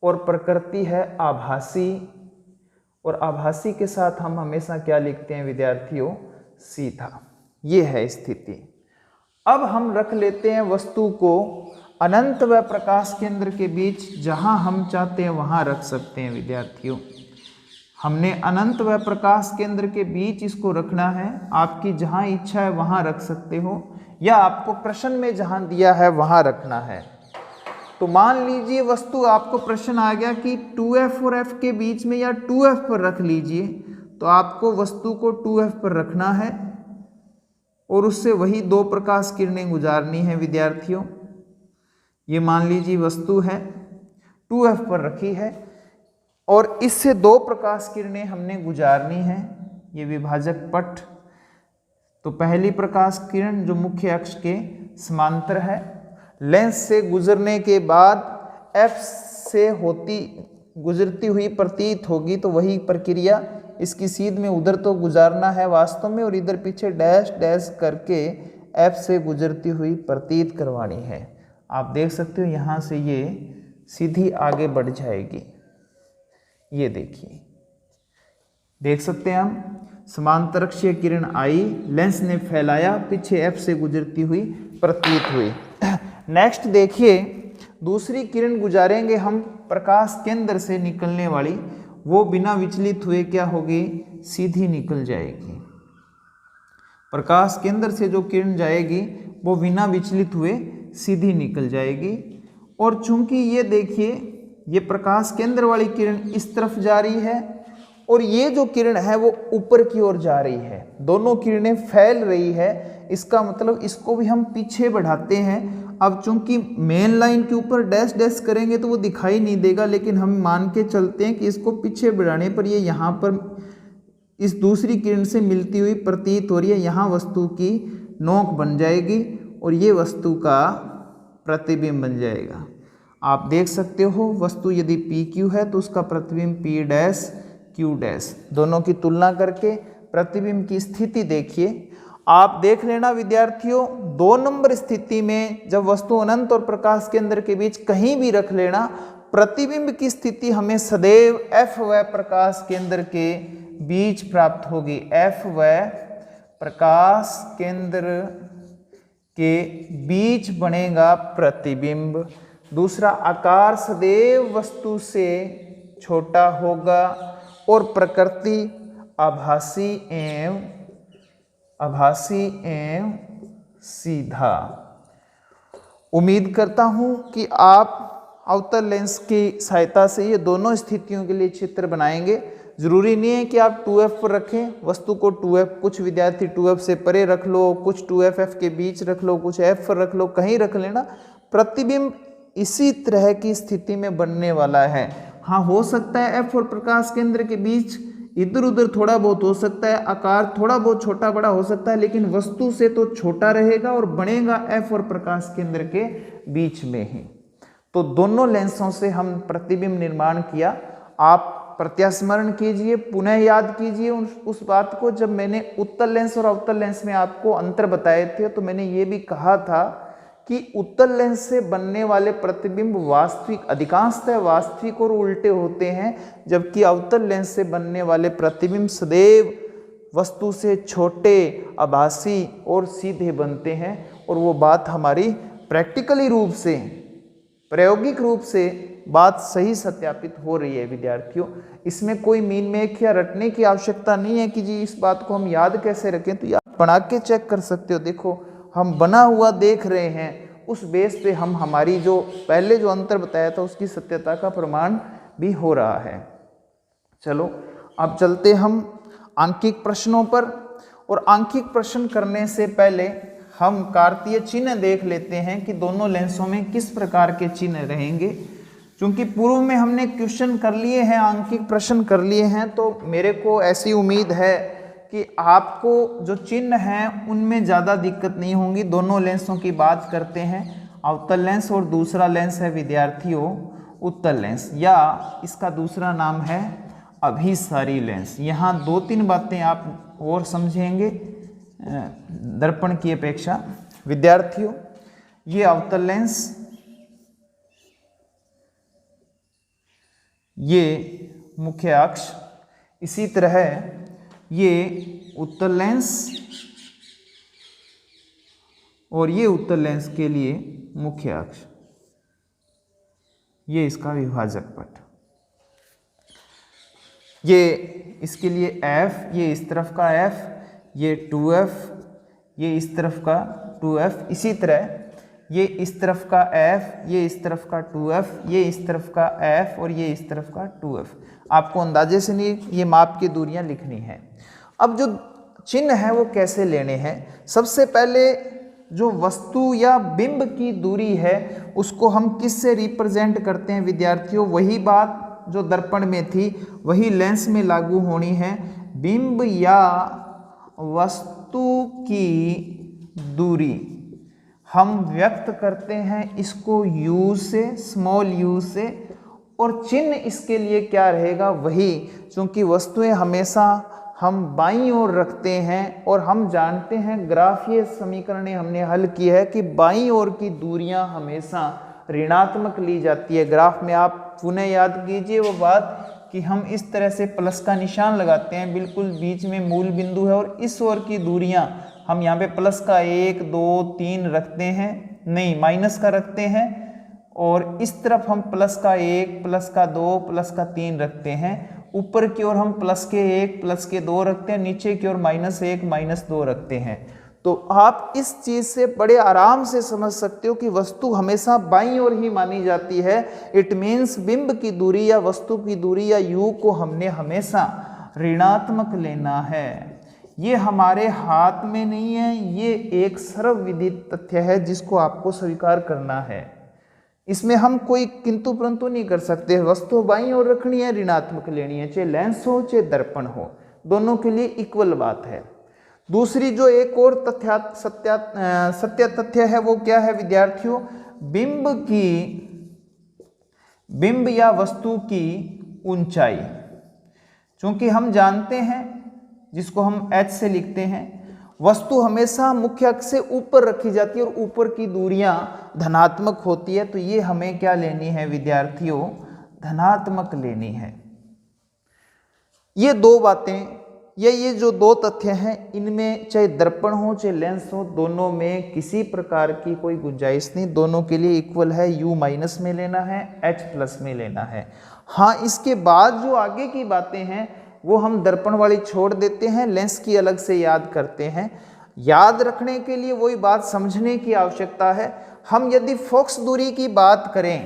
और प्रकृति है आभासी, और आभासी के साथ हम हमेशा क्या लिखते हैं विद्यार्थियों, सीधा। ये है स्थिति। अब हम रख लेते हैं वस्तु को अनंत व प्रकाश केंद्र के बीच, जहां हम चाहते हैं वहां रख सकते हैं विद्यार्थियों। हमने अनंत व प्रकाश केंद्र के बीच इसको रखना है। आपकी जहां इच्छा है वहां रख सकते हो, या आपको प्रश्न में जहां दिया है वहां रखना है। तो मान लीजिए वस्तु आपको प्रश्न आ गया कि 2F और F के बीच में, या 2F पर रख लीजिए, तो आपको वस्तु को 2F पर रखना है, और उससे वही 2 प्रकाश किरणें गुजारनी है विद्यार्थियों। ये मान लीजिए वस्तु है 2F पर रखी है, और इससे 2 प्रकाश किरणें हमने गुजारनी है, ये विभाजक पट। तो पहली प्रकाश किरण जो मुख्य अक्ष के समांतर है, लेंस से गुजरने के बाद F से गुजरती हुई प्रतीत होगी, तो वही प्रक्रिया इसकी सीध में उधर तो गुजारना है वास्तव में, और इधर पीछे डैश डैश करके F से गुजरती हुई प्रतीत करवानी है। आप देख सकते हो यहाँ से ये सीधी आगे बढ़ जाएगी, ये देखिए, देख सकते हैं हम, समांतरक्षीय किरण आई, लेंस ने फैलाया, पीछे F से गुजरती हुई प्रतीत हुई। नेक्स्ट देखिए, दूसरी किरण गुजारेंगे हम प्रकाश केंद्र से निकलने वाली, वो बिना विचलित हुए क्या होगी, सीधी निकल जाएगी। प्रकाश केंद्र से जो किरण जाएगी वो बिना विचलित हुए सीधी निकल जाएगी। और चूंकि ये देखिए, ये प्रकाश केंद्र वाली किरण इस तरफ जा रही है और ये जो किरण है वो ऊपर की ओर जा रही है, दोनों किरणें फैल रही है, इसका मतलब इसको भी हम पीछे बढ़ाते हैं। अब चूंकि मेन लाइन के ऊपर डैश डैश करेंगे तो वो दिखाई नहीं देगा, लेकिन हम मान के चलते हैं कि इसको पीछे बढ़ाने पर ये यहाँ पर इस दूसरी किरण से मिलती हुई प्रतीत हो रही है, यहाँ वस्तु की नोक बन जाएगी और ये वस्तु का प्रतिबिंब बन जाएगा। आप देख सकते हो, वस्तु यदि पी क्यू है तो उसका प्रतिबिंब पी डैश क्यू डैश, दोनों की तुलना करके प्रतिबिंब की स्थिति देखिए। आप देख लेना विद्यार्थियों, 2 नंबर स्थिति में जब वस्तु अनंत और प्रकाश केंद्र के बीच कहीं भी रख लेना, प्रतिबिंब की स्थिति हमें सदैव F व प्रकाश केंद्र के बीच प्राप्त होगी। F व प्रकाश केंद्र के बीच बनेगा प्रतिबिंब। दूसरा, आकार सदैव वस्तु से छोटा होगा और प्रकृति आभासी एवं सीधा। उम्मीद करता हूं कि आप अवतल लेंस की सहायता से ये दोनों स्थितियों के लिए चित्र बनाएंगे। जरूरी नहीं है कि आप 2F पर रखें वस्तु को, 2F, कुछ विद्यार्थी 2F से परे रख लो, कुछ 2FF के बीच रख लो, कुछ F पर रख लो, कहीं रख लेना। प्रतिबिंब इसी तरह की स्थिति में बनने वाला है। हाँ, हो सकता है F और प्रकाश केंद्र के बीच इधर उधर थोड़ा बहुत हो सकता है, आकार थोड़ा बहुत छोटा बड़ा हो सकता है, लेकिन वस्तु से तो छोटा रहेगा और बनेगा F और प्रकाश केंद्र के बीच में ही। तो दोनों लेंसों से हम प्रतिबिंब निर्माण किया। आप प्रत्यास्मरण कीजिए, पुनः याद कीजिए उस बात को। जब मैंने उत्तल लेंस और अवतल लेंस में आपको अंतर बताए थे तो मैंने ये भी कहा था कि उत्तल लेंस से बनने वाले प्रतिबिंब वास्तविक, अधिकांशतः वास्तविक और उल्टे होते हैं, जबकि अवतल लेंस से बनने वाले प्रतिबिंब सदैव वस्तु से छोटे, आभासी और सीधे बनते हैं। और वो बात हमारी प्रैक्टिकली रूप से, प्रायोगिक रूप से बात सही सत्यापित हो रही है विद्यार्थियों। इसमें कोई मीन मेक या रटने की आवश्यकता नहीं है कि जी इस बात को हम याद कैसे रखें, तो याद बना के चेक कर सकते हो। देखो, हम बना हुआ देख रहे हैं, उस बेस पे हम हमारी जो पहले जो अंतर बताया था उसकी सत्यता का प्रमाण भी हो रहा है। चलो अब चलते हम आंकिक प्रश्नों पर। और आंकिक प्रश्न करने से पहले हम कार्तीय चिन्ह देख लेते हैं कि दोनों लेंसों में किस प्रकार के चिन्ह रहेंगे। क्योंकि पूर्व में हमने क्वेश्चन कर लिए हैं, आंकिक प्रश्न कर लिए हैं, तो मेरे को ऐसी उम्मीद है कि आपको जो चिन्ह हैं उनमें ज़्यादा दिक्कत नहीं होंगी। दोनों लेंसों की बात करते हैं, अवतल लेंस और दूसरा लेंस है विद्यार्थियों उत्तल लेंस, या इसका दूसरा नाम है अभिसारी लेंस। यहाँ 2-3 बातें आप और समझेंगे दर्पण की अपेक्षा। विद्यार्थियों, ये अवतल लेंस, ये मुख्य अक्ष, इसी तरह ये उत्तल लेंस और ये उत्तल लेंस के लिए मुख्य अक्ष, ये इसका विभाजक पट, ये इसके लिए F, ये इस तरफ का F, ये 2F, ये इस तरफ का 2F, इसी तरह ये इस तरफ का F, ये इस तरफ का 2F, ये इस तरफ का F और ये इस तरफ का 2F। आपको अंदाजे से नहीं ये माप की दूरियां लिखनी है। अब जो चिन्ह है वो कैसे लेने हैं, सबसे पहले जो वस्तु या बिंब की दूरी है उसको हम किससे रिप्रेजेंट करते हैं विद्यार्थियों, वही बात जो दर्पण में थी वही लेंस में लागू होनी है। बिंब या वस्तु की दूरी हम व्यक्त करते हैं इसको u से, स्मॉल u से, और चिन्ह इसके लिए क्या रहेगा, वही, क्योंकि वस्तुएं हमेशा हम बाईं ओर रखते हैं और हम जानते हैं ग्राफीय समीकरण हमने हल की है कि बाईं ओर की दूरियां हमेशा ऋणात्मक ली जाती है। ग्राफ में आप पुनः याद कीजिए वो बात कि हम इस तरह से प्लस का निशान लगाते हैं, बिल्कुल बीच में मूल बिंदु है और इस ओर की दूरियां हम यहाँ पे प्लस का 1 2 3 रखते हैं, नहीं माइनस का रखते हैं, और इस तरफ हम प्लस का 1 प्लस का 2 प्लस का 3 रखते हैं। ऊपर की ओर हम प्लस के 1 प्लस के 2 रखते हैं, नीचे की ओर -1 -2 रखते हैं। तो आप इस चीज से बड़े आराम से समझ सकते हो कि वस्तु हमेशा बाईं ओर ही मानी जाती है। इट मीन्स बिंब की दूरी या वस्तु की दूरी या u को हमने हमेशा ऋणात्मक लेना है। ये हमारे हाथ में नहीं है, ये एक सर्वविदित तथ्य है जिसको आपको स्वीकार करना है। इसमें हम कोई किंतु परंतु नहीं कर सकते। वस्तु बाईं ओर रखनी है, ऋणात्मक लेनी है, चाहे लेंस हो चाहे दर्पण हो, दोनों के लिए इक्वल बात है। दूसरी जो एक और सत्य तथ्य है वो क्या है विद्यार्थियों, बिंब या वस्तु की ऊंचाई। क्योंकि हम जानते हैं, जिसको हम h से लिखते हैं, वस्तु हमेशा मुख्य अक्ष से ऊपर रखी जाती है और ऊपर की दूरियां धनात्मक होती है। तो ये हमें क्या लेनी है विद्यार्थियों, धनात्मक लेनी है। ये दो बातें, ये जो दो तथ्य हैं, इनमें चाहे दर्पण हो चाहे लेंस हो, दोनों में किसी प्रकार की कोई गुंजाइश नहीं, दोनों के लिए इक्वल है। u माइनस में लेना है, h प्लस में लेना है। हाँ, इसके बाद जो आगे की बातें हैं वो हम दर्पण वाली छोड़ देते हैं, लेंस की अलग से याद करते हैं। याद रखने के लिए वही बात समझने की आवश्यकता है। हम यदि फोकस दूरी की बात करें,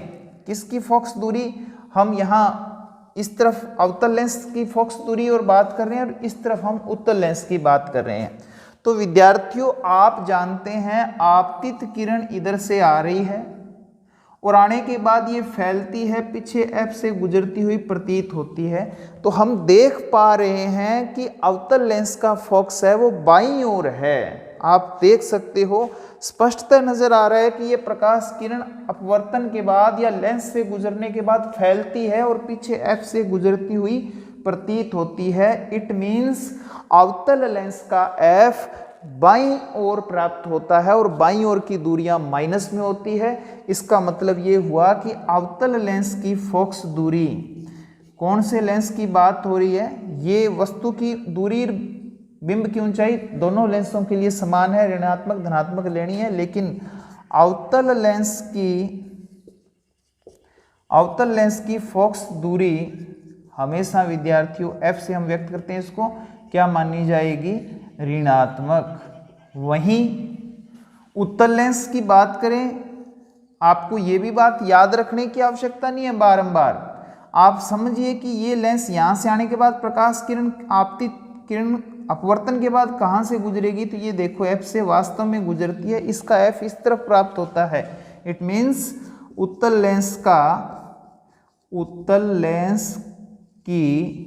किसकी फोकस दूरी, हम यहाँ इस तरफ अवतल लेंस की फोकस दूरी और बात कर रहे हैं और इस तरफ हम उत्तल लेंस की बात कर रहे हैं। तो विद्यार्थियों आप जानते हैं आपतित किरण इधर से आ रही है और आने के बाद ये फैलती है, पीछे F से गुजरती हुई प्रतीत होती है। तो हम देख पा रहे हैं कि अवतल लेंस का फोकस है वो बाईं ओर है। आप देख सकते हो, स्पष्टतः नजर आ रहा है कि ये प्रकाश किरण अपवर्तन के बाद या लेंस से गुजरने के बाद फैलती है और पीछे F से गुजरती हुई प्रतीत होती है। इट मीन्स अवतल लेंस का F बाईं ओर प्राप्त होता है और बाईं ओर की दूरियां माइनस में होती है। इसका मतलब ये हुआ कि अवतल लेंस की फोकस दूरी, कौन से लेंस की बात हो रही है, ये वस्तु की दूरी, बिंब की ऊंचाई दोनों लेंसों के लिए समान है, ऋणात्मक धनात्मक लेनी है। लेकिन अवतल लेंस की फोकस दूरी हमेशा विद्यार्थियों F से हम व्यक्त करते हैं, इसको क्या मानी जाएगी, ऋणात्मक। वहीं उत्तल लेंस की बात करें, आपको ये भी बात याद रखने की आवश्यकता नहीं है बारंबार। आप समझिए कि ये लेंस यहाँ से आने के बाद प्रकाश किरण, आपतित किरण अपवर्तन के बाद कहाँ से गुजरेगी, तो ये देखो F से वास्तव में गुजरती है, इसका F इस तरफ प्राप्त होता है। इट मीन्स उत्तल लेंस की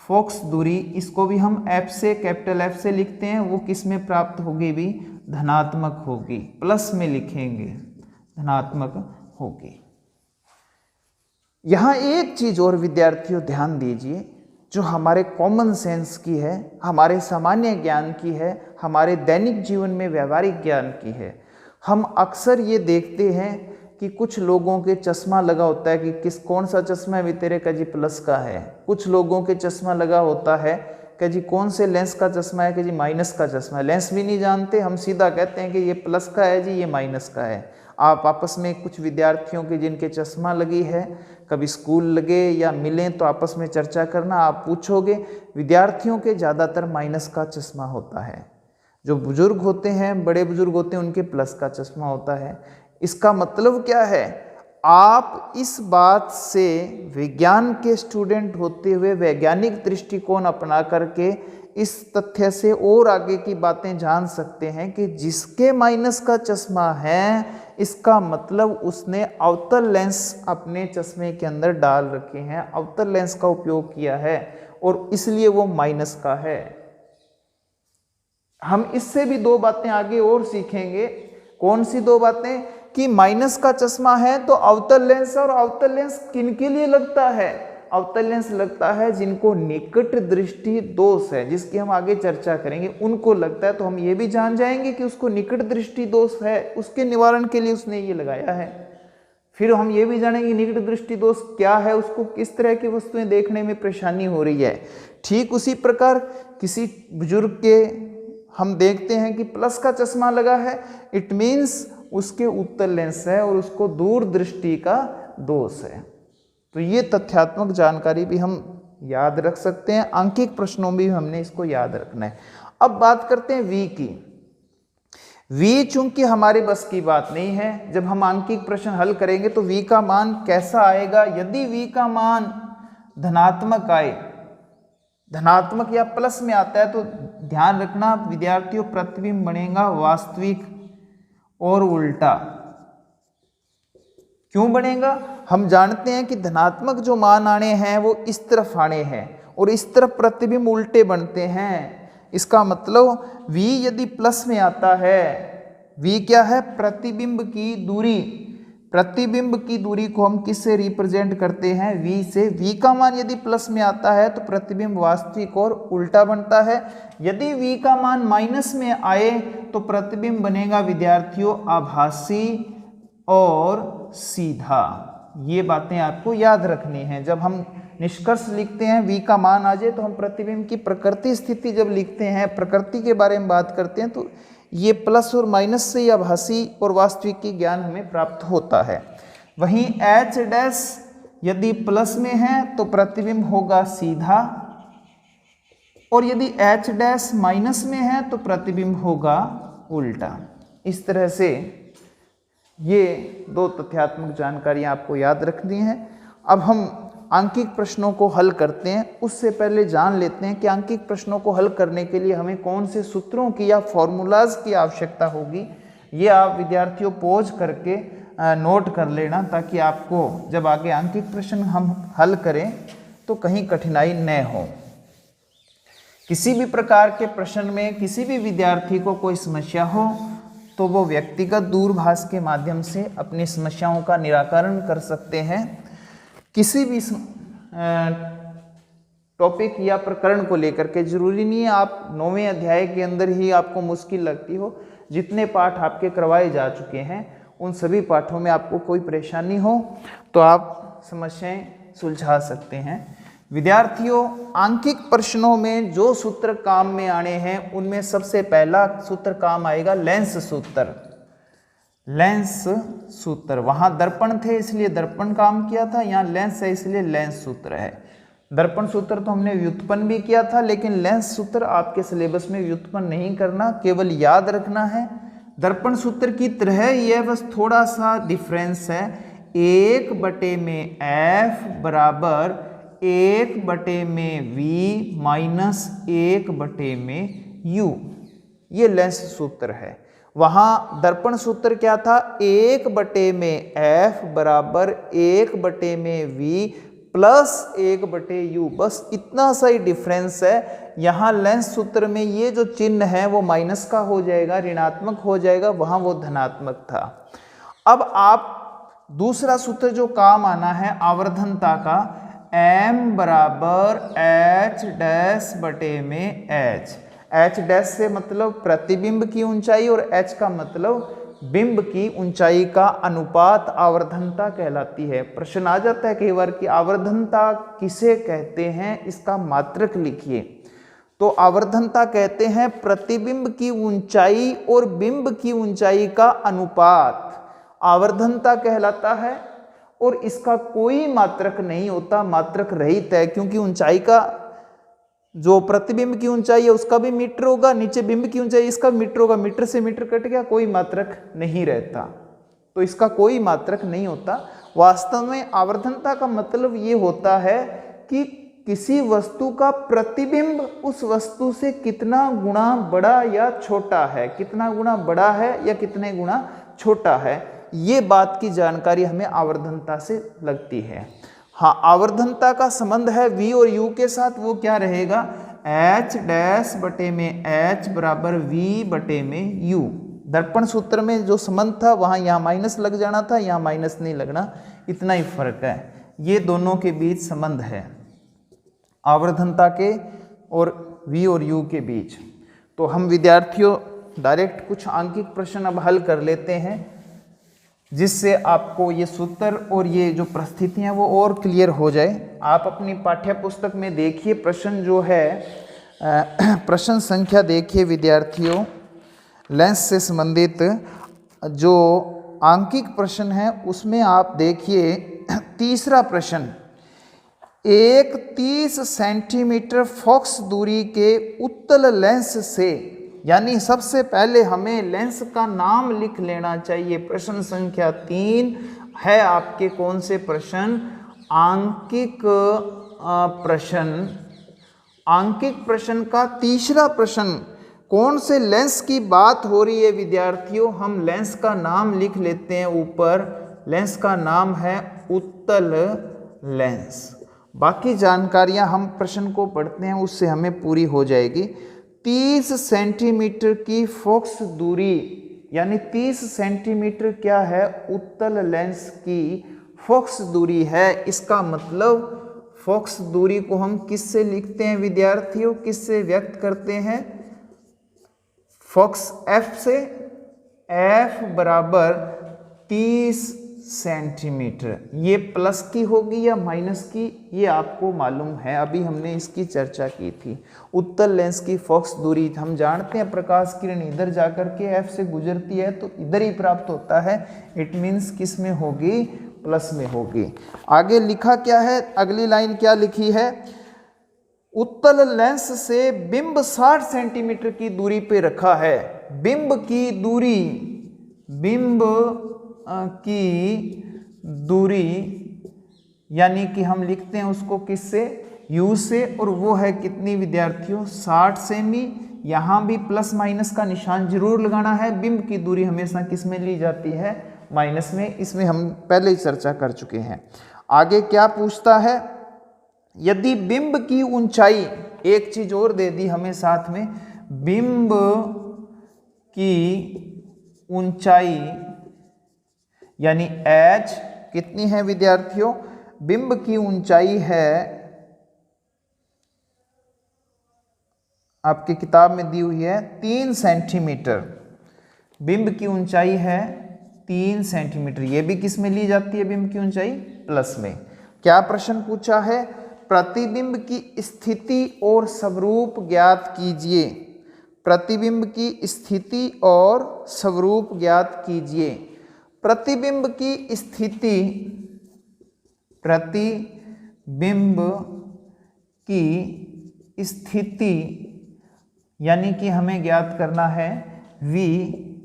फोकस दूरी, इसको भी हम F से, कैपिटल F से लिखते हैं, वो किस में प्राप्त होगी भी, धनात्मक होगी, प्लस में लिखेंगे, धनात्मक होगी। यहाँ एक चीज और विद्यार्थियों ध्यान दीजिए, जो हमारे कॉमन सेंस की है, हमारे सामान्य ज्ञान की है, हमारे दैनिक जीवन में व्यवहारिक ज्ञान की है। हम अक्सर ये देखते हैं कि कुछ लोगों के चश्मा लगा होता है कि कौन सा चश्मा है भी तेरे का जी, प्लस का है। कुछ लोगों के चश्मा लगा होता है कि जी कौन से लेंस का चश्मा है कि जी माइनस का चश्मा है। लेंस भी नहीं जानते, हम सीधा कहते हैं कि ये प्लस का है जी, ये माइनस का है। आप आपस में कुछ विद्यार्थियों के जिनके चश्मा लगी है, कभी स्कूल लगे या मिलें तो आपस में चर्चा करना, आप पूछोगे, विद्यार्थियों के ज़्यादातर माइनस का चश्मा होता है। जो बुजुर्ग होते हैं, बड़े बुजुर्ग होते हैं, उनके प्लस का चश्मा होता है। इसका मतलब क्या है, आप इस बात से विज्ञान के स्टूडेंट होते हुए वैज्ञानिक दृष्टिकोण अपना करके इस तथ्य से और आगे की बातें जान सकते हैं कि जिसके माइनस का चश्मा है इसका मतलब उसने अवतल लेंस अपने चश्मे के अंदर डाल रखे हैं, अवतल लेंस का उपयोग किया है और इसलिए वो माइनस का है। हम इससे भी दो बातें आगे और सीखेंगे। कौन सी दो बातें? कि माइनस का चश्मा है तो अवतल लेंस, और अवतल लेंस किनके लिए लगता है? अवतल लेंस लगता है जिनको निकट दृष्टि दोष है, जिसकी हम आगे चर्चा करेंगे, उनको लगता है। तो हम ये भी जान जाएंगे कि उसको निकट दृष्टि दोष है, उसके निवारण के लिए उसने ये लगाया है। फिर हम ये भी जानेंगे निकट दृष्टि दोष क्या है, उसको किस तरह की वस्तुएं देखने में परेशानी हो रही है। ठीक उसी प्रकार किसी बुजुर्ग के हम देखते हैं कि प्लस का चश्मा लगा है, इट मीन्स उसके उत्तल लेंस है और उसको दूर दृष्टि का दोष है। तो ये तथ्यात्मक जानकारी भी हम याद रख सकते हैं, आंकिक प्रश्नों में भी हमने इसको याद रखना है। अब बात करते हैं वी की। वी चूंकि हमारे बस की बात नहीं है, जब हम आंकिक प्रश्न हल करेंगे तो वी का मान कैसा आएगा? यदि वी का मान धनात्मक आए, धनात्मक या प्लस में आता है तो ध्यान रखना विद्यार्थियों, प्रतिबिंब बनेगा वास्तविक और उल्टा। क्यों बनेगा? हम जानते हैं कि धनात्मक जो मान आने हैं वो इस तरफ आने हैं और इस तरफ प्रतिबिंब उल्टे बनते हैं। इसका मतलब v यदि प्लस में आता है, v क्या है? प्रतिबिंब की दूरी। प्रतिबिंब की दूरी को हम किससे रिप्रेजेंट करते हैं? v से। v का मान यदि प्लस में आता है तो प्रतिबिंब वास्तविक और उल्टा बनता है। यदि v का मान माइनस में आए तो प्रतिबिंब बनेगा विद्यार्थियों आभासी और सीधा। ये बातें आपको याद रखनी हैं। जब हम निष्कर्ष लिखते हैं v का मान आ जाए तो हम प्रतिबिंब की प्रकृति स्थिति जब लिखते हैं, प्रकृति के बारे में बात करते हैं, तो ये प्लस और माइनस से ही आभासी और वास्तविक की ज्ञान हमें प्राप्त होता है। वहीं h डैश यदि प्लस में है तो प्रतिबिंब होगा सीधा, और यदि h डैश माइनस में है तो प्रतिबिंब होगा उल्टा। इस तरह से ये दो तथ्यात्मक जानकारियाँ आपको याद रखनी है। अब हम आंकिक प्रश्नों को हल करते हैं, उससे पहले जान लेते हैं कि आंकिक प्रश्नों को हल करने के लिए हमें कौन से सूत्रों की या फॉर्मूलाज की आवश्यकता होगी। ये आप विद्यार्थियों पॉज करके नोट कर लेना, ताकि आपको जब आगे आंकिक प्रश्न हम हल करें तो कहीं कठिनाई न हो। किसी भी प्रकार के प्रश्न में किसी भी विद्यार्थी को कोई समस्या हो तो वो व्यक्तिगत दूरभाष के माध्यम से अपनी समस्याओं का निराकरण कर सकते हैं। किसी भी टॉपिक या प्रकरण को लेकर के, जरूरी नहीं है आप 9वें अध्याय के अंदर ही आपको मुश्किल लगती हो, जितने पाठ आपके करवाए जा चुके हैं उन सभी पाठों में आपको कोई परेशानी हो तो आप समस्याएं सुलझा सकते हैं। विद्यार्थियों, आंकिक प्रश्नों में जो सूत्र काम में आने हैं उनमें सबसे पहला सूत्र काम आएगा लेंस सूत्र। लेंस सूत्र, वहां दर्पण थे इसलिए दर्पण काम किया था, यहाँ लेंस है इसलिए लेंस सूत्र है। दर्पण सूत्र तो हमने व्युत्पन्न भी किया था, लेकिन लेंस सूत्र आपके सिलेबस में व्युत्पन्न नहीं करना, केवल याद रखना है। दर्पण सूत्र की तरह यह बस थोड़ा सा डिफरेंस है। 1/f बराबर 1/v माइनस 1/u, ये लेंस सूत्र है। वहाँ दर्पण सूत्र क्या था? 1/f बराबर 1/v प्लस 1/u, बस इतना सा ही डिफरेंस है। यहाँ लेंस सूत्र में ये जो चिन्ह है वो माइनस का हो जाएगा, ऋणात्मक हो जाएगा, वहाँ वो धनात्मक था। अब आप दूसरा सूत्र जो काम आना है आवर्धनता का, m बराबर h डैश बटे में h। h डैश से मतलब प्रतिबिंब की ऊंचाई और h का मतलब बिंब की ऊंचाई का अनुपात आवर्धनता कहलाती है। प्रश्न आ जाता है कई बार कि आवर्धनता किसे कहते हैं, इसका मात्रक लिखिए। तो आवर्धनता कहते हैं प्रतिबिंब की ऊंचाई और बिंब की ऊंचाई का अनुपात आवर्धनता कहलाता है, और इसका कोई मात्रक नहीं होता, मात्रक रहित है, क्योंकि ऊंचाई का जो प्रतिबिंब की ऊंचाई है उसका भी मीटर होगा, नीचे बिंब की ऊंचाई इसका मीटर होगा, मीटर से मीटर कट गया, कोई मात्रक नहीं रहता, तो इसका कोई मात्रक नहीं होता। वास्तव में आवर्धनता का मतलब ये होता है कि किसी वस्तु का प्रतिबिंब उस वस्तु से कितना गुना बड़ा या छोटा है, कितना गुना बड़ा है या कितने गुना छोटा है। ये बात की जानकारी हमें आवर्धनता से लगती है। हाँ, आवर्धनता का संबंध है v और u के साथ, वो क्या रहेगा, h डैश बटे में h बराबर v बटे में u। दर्पण सूत्र में जो संबंध था वहाँ यहाँ माइनस लग जाना था, यहाँ माइनस नहीं लगना, इतना ही फर्क है। ये दोनों के बीच संबंध है, आवर्धनता के और v और u के बीच। तो हम विद्यार्थियों डायरेक्ट कुछ आंकिक प्रश्न अब हल कर लेते हैं, जिससे आपको ये सूत्र और ये जो परिस्थितियाँ वो और क्लियर हो जाए। आप अपनी पाठ्य पुस्तक में देखिए प्रश्न जो है, प्रश्न संख्या देखिए विद्यार्थियों, लेंस से संबंधित जो आंकिक प्रश्न है उसमें आप देखिए तीसरा प्रश्न, एक 30 सेंटीमीटर फोकस दूरी के उत्तल लेंस से, यानी सबसे पहले हमें लेंस का नाम लिख लेना चाहिए। प्रश्न संख्या 3 है आपके कौन से प्रश्न, आंकिक प्रश्न। आंकिक प्रश्न का तीसरा प्रश्न, कौन से लेंस की बात हो रही है विद्यार्थियों, हम लेंस का नाम लिख लेते हैं ऊपर, लेंस का नाम है उत्तल लेंस। बाकी जानकारियां हम प्रश्न को पढ़ते हैं उससे हमें पूरी हो जाएगी। 30 सेंटीमीटर की फोकस दूरी, यानी 30 सेंटीमीटर क्या है, उत्तल लेंस की फोकस दूरी है। इसका मतलब फोकस दूरी को हम किससे लिखते हैं विद्यार्थियों, किससे व्यक्त करते हैं, फोकस f से, f बराबर 30 सेंटीमीटर। ये प्लस की होगी या माइनस की, ये आपको मालूम है, अभी हमने इसकी चर्चा की थी। उत्तल लेंस की फोकस दूरी हम जानते हैं, प्रकाश किरण इधर जाकर के f से गुजरती है तो इधर ही प्राप्त होता है, इट मीन्स किस में होगी, प्लस में होगी। आगे लिखा क्या है, अगली लाइन क्या लिखी है, उत्तल लेंस से बिंब 60 सेंटीमीटर की दूरी पे रखा है। बिंब की दूरी, बिंब की दूरी यानी कि हम लिखते हैं उसको किससे, u से, और वो है कितनी विद्यार्थियों, 60 सेमी। यहाँ भी प्लस माइनस का निशान जरूर लगाना है। बिंब की दूरी हमेशा किस में ली जाती है, माइनस में। इसमें हम पहले ही चर्चा कर चुके हैं। आगे क्या पूछता है, यदि बिंब की ऊंचाई, एक चीज और दे दी हमें साथ में, बिंब की ऊंचाई यानी h कितनी है विद्यार्थियों, बिंब की ऊंचाई है, आपकी किताब में दी हुई है 3 सेंटीमीटर। बिंब की ऊंचाई है 3 सेंटीमीटर। ये भी किस में ली जाती है बिंब की ऊंचाई, प्लस में। क्या प्रश्न पूछा है, प्रतिबिंब की स्थिति और स्वरूप ज्ञात कीजिए। प्रतिबिंब की स्थिति और स्वरूप ज्ञात कीजिए। प्रतिबिंब की स्थिति, प्रतिबिंब की स्थिति यानी कि हमें ज्ञात करना है v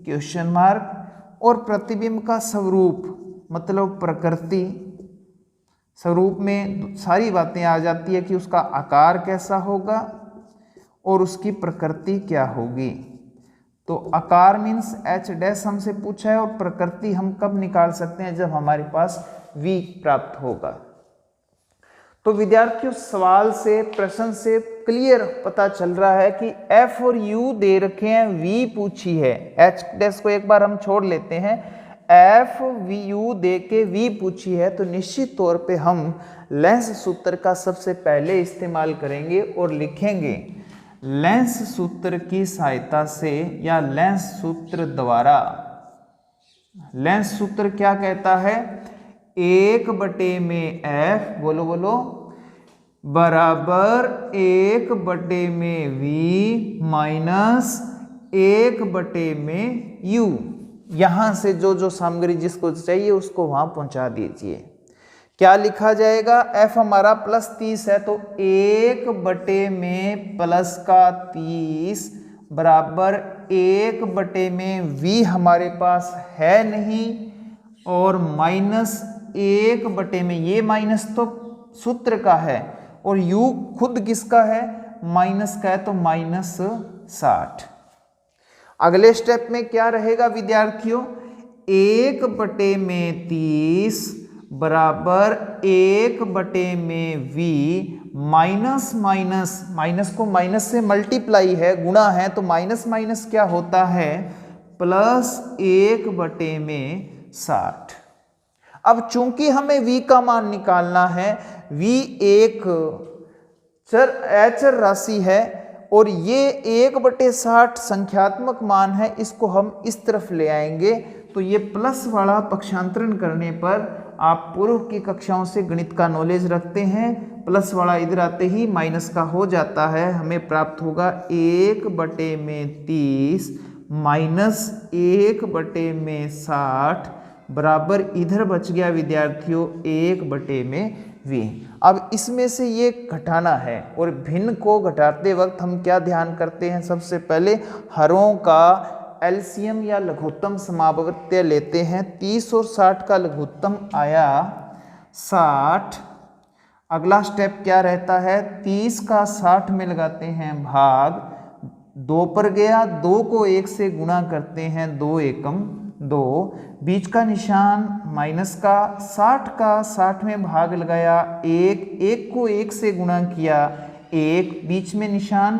क्वेश्चन मार्क, और प्रतिबिंब का स्वरूप मतलब प्रकृति। स्वरूप में सारी बातें आ जाती है कि उसका आकार कैसा होगा और उसकी प्रकृति क्या होगी। तो आकार मीन्स h डैश हमसे पूछा है, और प्रकृति हम कब निकाल सकते हैं, जब हमारे पास v प्राप्त होगा। तो विद्यार्थियों सवाल से, प्रश्न से क्लियर पता चल रहा है कि f और u दे रखे हैं, v पूछी है। h डैश को एक बार हम छोड़ लेते हैं, f u दे के v पूछी है, तो निश्चित तौर पे हम लेंस सूत्र का सबसे पहले इस्तेमाल करेंगे और लिखेंगे लेंस सूत्र की सहायता से या लेंस सूत्र द्वारा। लेंस सूत्र क्या कहता है, 1 में f, बोलो बोलो, बराबर 1 में v माइनस 1 में u। यहां से जो जो सामग्री जिसको चाहिए उसको वहां पहुंचा दीजिए। क्या लिखा जाएगा, f हमारा प्लस 30 है, तो 1 में प्लस का 30 बराबर 1 में v हमारे पास है नहीं, और माइनस 1 में, ये माइनस तो सूत्र का है और u खुद किसका है, माइनस का है, तो माइनस 60। अगले स्टेप में क्या रहेगा विद्यार्थियों, 1/30 बराबर 1/v माइनस माइनस, माइनस को माइनस से मल्टीप्लाई है, गुणा है, तो माइनस माइनस क्या होता है, प्लस 1/60। अब चूंकि हमें v का मान निकालना है, v एक अचर राशि है और ये 1/60 संख्यात्मक मान है, इसको हम इस तरफ ले आएंगे तो ये प्लस वाला पक्षांतरण करने पर, आप पूर्व की कक्षाओं से गणित का नॉलेज रखते हैं, प्लस वाला इधर आते ही माइनस का हो जाता है, हमें प्राप्त होगा 1/30 माइनस 1/60 बराबर इधर बच गया विद्यार्थियों 1/v। अब इसमें से ये घटाना है और भिन्न को घटाते वक्त हम क्या ध्यान करते हैं, सबसे पहले हरों का एलसीएम या लघुत्तम समापवर्त्य लेते हैं। 30 और 60 का लघुत्तम आया 60। अगला स्टेप क्या रहता है, 30 का 60 में लगाते हैं भाग, 2 पर गया, 2 को 1 से गुणा करते हैं, 2 एकम 2, बीच का निशान माइनस का, 60 का 60 में भाग लगाया, 1 को 1 से गुणा किया, 1 बीच में निशान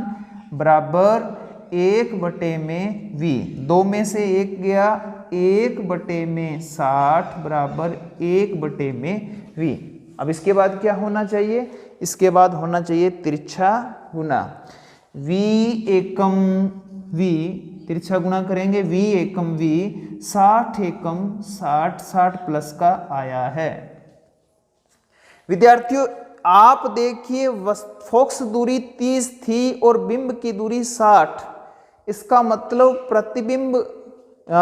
बराबर 1/v, 2 में से 1 गया, 1/60 बराबर 1/v। अब इसके बाद क्या होना चाहिए, इसके बाद होना चाहिए तिरछा गुना, v एकम v, तिरछा गुणा करेंगे, v एकम v, 60 एकम 60, 60 प्लस का आया है। विद्यार्थियों आप देखिए फोकस दूरी 30 थी और बिंब की दूरी 60, इसका मतलब प्रतिबिंब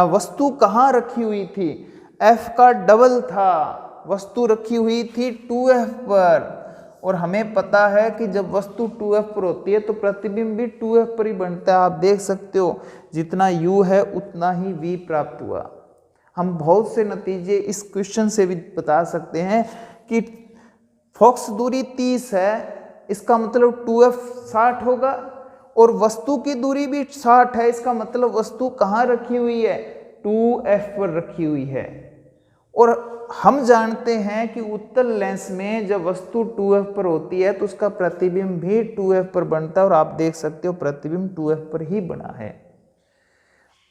वस्तु कहाँ रखी हुई थी, f का डबल था, वस्तु रखी हुई थी 2f पर, और हमें पता है कि जब वस्तु 2f पर होती है तो प्रतिबिंब भी 2f पर ही बनता है। आप देख सकते हो जितना u है उतना ही v प्राप्त हुआ। हम बहुत से नतीजे इस क्वेश्चन से भी बता सकते हैं कि फोकस दूरी 30 है, इसका मतलब 2f 60 होगा, और वस्तु की दूरी भी 60 है, इसका मतलब वस्तु कहाँ रखी हुई है, 2f पर रखी हुई है। और हम जानते हैं कि उत्तल लेंस में जब वस्तु 2f पर होती है तो उसका प्रतिबिंब भी 2f पर बनता है, और आप देख सकते हो प्रतिबिंब 2f पर ही बना है।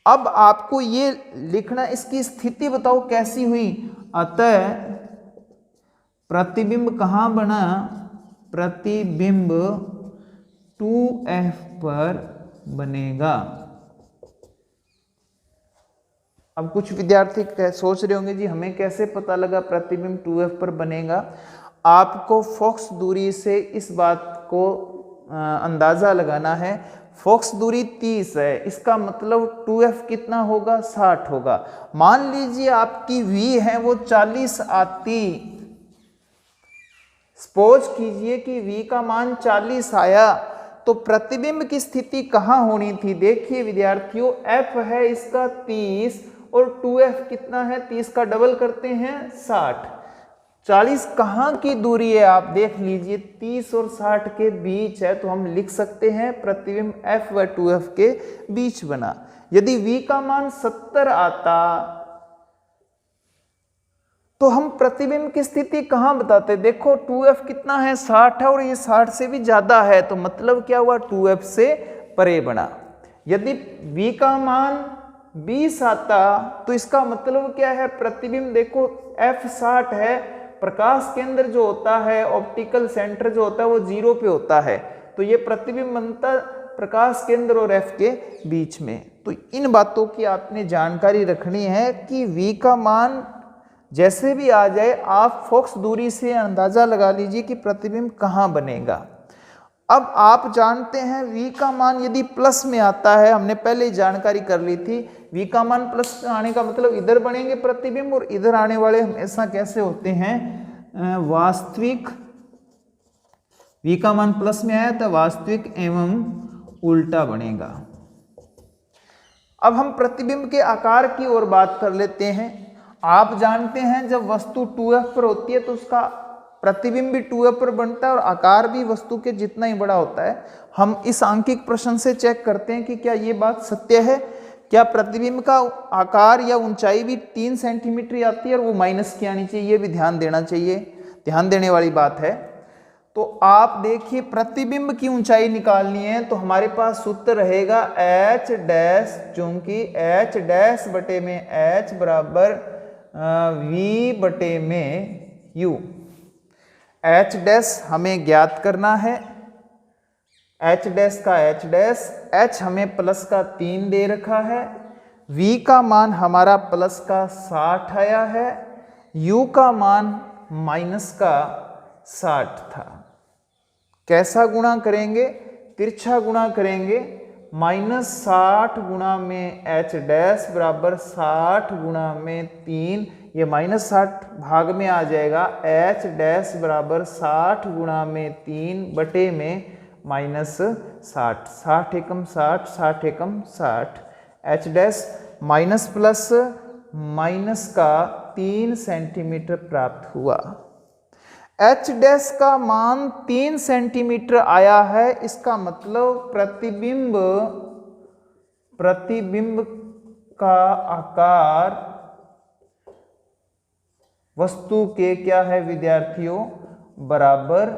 अब आपको ये लिखना, इसकी स्थिति बताओ कैसी हुई, अतः प्रतिबिंब कहाँ बना, प्रतिबिंब 2f पर बनेगा। अब कुछ विद्यार्थी सोच रहे होंगे जी हमें कैसे पता लगा प्रतिबिंब 2f पर बनेगा। आपको फोकस दूरी से इस बात को अंदाजा लगाना है। फोकस दूरी 30 है, इसका मतलब 2f कितना होगा, 60 होगा। मान लीजिए आपकी v है वो 40 आती, सपोज कीजिए कि v का मान 40 आया, तो प्रतिबिंब की स्थिति कहाँ होनी थी। देखिए विद्यार्थियों f है इसका 30 और 2f कितना है, 30 का डबल करते हैं 60। 40 कहाँ की दूरी है आप देख लीजिए, 30 और 60 के बीच है, तो हम लिख सकते हैं प्रतिबिंब f व 2f के बीच बना। यदि v का मान 70 आता तो हम प्रतिबिंब की स्थिति कहाँ बताते, देखो 2f कितना है, 60 है, और ये 60 से भी ज्यादा है, तो मतलब क्या हुआ, 2f से परे बना। यदि v का मान 20 आता तो इसका मतलब क्या है, प्रतिबिंब देखो f 60 है, प्रकाश केंद्र जो होता है, ऑप्टिकल सेंटर जो होता है वो 0 पे होता है, तो ये प्रतिबिंब बनता प्रकाश केंद्र और f के बीच में। तो इन बातों की आपने जानकारी रखनी है कि v का मान जैसे भी आ जाए आप फोकस दूरी से अंदाजा लगा लीजिए कि प्रतिबिंब कहाँ बनेगा। अब आप जानते हैं v का मान यदि प्लस में आता है, हमने पहले ही जानकारी कर ली थी, v का मान प्लस आने का मतलब इधर बनेंगे प्रतिबिंब, और इधर आने वाले हमेशा कैसे होते हैं, वास्तविक। v का मान प्लस में आया तो वास्तविक एवं उल्टा बनेगा। अब हम प्रतिबिंब के आकार की ओर बात कर लेते हैं। आप जानते हैं जब वस्तु 2f पर होती है तो उसका प्रतिबिंब भी 2f पर बनता है और आकार भी वस्तु के जितना ही बड़ा होता है। हम इस सांख्यिक प्रश्न से चेक करते हैं कि क्या ये बात सत्य है क्या प्रतिबिंब का आकार या ऊंचाई भी 3 सेंटीमीटर आती है और वो माइनस की आनी चाहिए, ये भी ध्यान देना चाहिए, ध्यान देने वाली बात है। तो आप देखिए प्रतिबिंब की ऊंचाई निकालनी है तो हमारे पास सूत्र रहेगा h डैश, चूंकि h डैश बटे में h बराबर v बटे में u। h डैश हमें ज्ञात करना है, h डैश का h डैश, h हमें प्लस का 3 दे रखा है, v का मान हमारा प्लस का 60 आया है, u का मान माइनस का 60 था। कैसा गुणा करेंगे? तिरछा गुणा करेंगे। -60 गुणा में h डैश बराबर 60 गुणा में 3, ये -60 भाग में आ जाएगा, h डैश बराबर 60 गुणा में 3 बटे में -60, 60 एकम 60, 60 एकम 60, h dash minus plus minus का 3 सेंटीमीटर प्राप्त हुआ। h डैश का मान 3 सेंटीमीटर आया है, इसका मतलब प्रतिबिंब का आकार वस्तु के क्या है विद्यार्थियों? बराबर।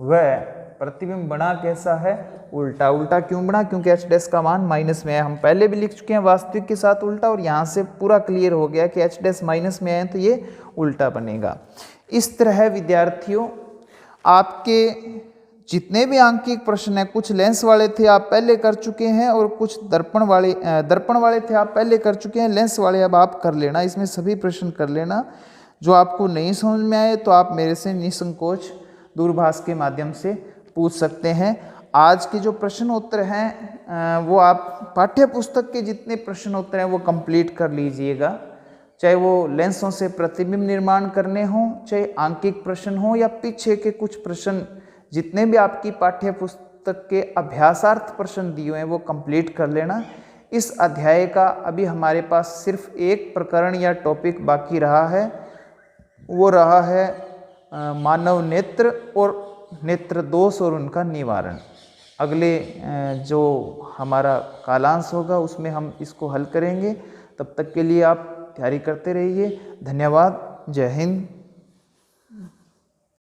वह प्रतिबिंब बना कैसा है? उल्टा। उल्टा क्यों बना? क्योंकि h डैश का मान माइनस में है। हम पहले भी लिख चुके हैं वास्तविक के साथ उल्टा, और यहाँ से पूरा क्लियर हो गया कि h डैश माइनस में है तो ये उल्टा बनेगा। इस तरह विद्यार्थियों आपके जितने भी आंकिक प्रश्न हैं, कुछ लेंस वाले थे आप पहले कर चुके हैं और कुछ दर्पण वाले थे आप पहले कर चुके हैं, लेंस वाले अब आप कर लेना, इसमें सभी प्रश्न कर लेना। जो आपको नहीं समझ में आए तो आप मेरे से निसंकोच दूरभाष के माध्यम से पूछ सकते हैं। आज के जो प्रश्न उत्तर हैं वो आप पाठ्य पुस्तक के जितने प्रश्न उत्तर हैं वो कंप्लीट कर लीजिएगा, चाहे वो लेंसों से प्रतिबिंब निर्माण करने हों, चाहे आंकिक प्रश्न हो या पीछे के कुछ प्रश्न, जितने भी आपकी पाठ्य पुस्तक के अभ्यासार्थ प्रश्न दिए हैं वो कंप्लीट कर लेना। इस अध्याय का अभी हमारे पास सिर्फ एक प्रकरण या टॉपिक बाकी रहा है, वो रहा है मानव नेत्र और नेत्र दोष और उनका निवारण। अगले जो हमारा कालांश होगा उसमें हम इसको हल करेंगे। तब तक के लिए आप तैयारी करते रहिए। धन्यवाद। जय हिंद।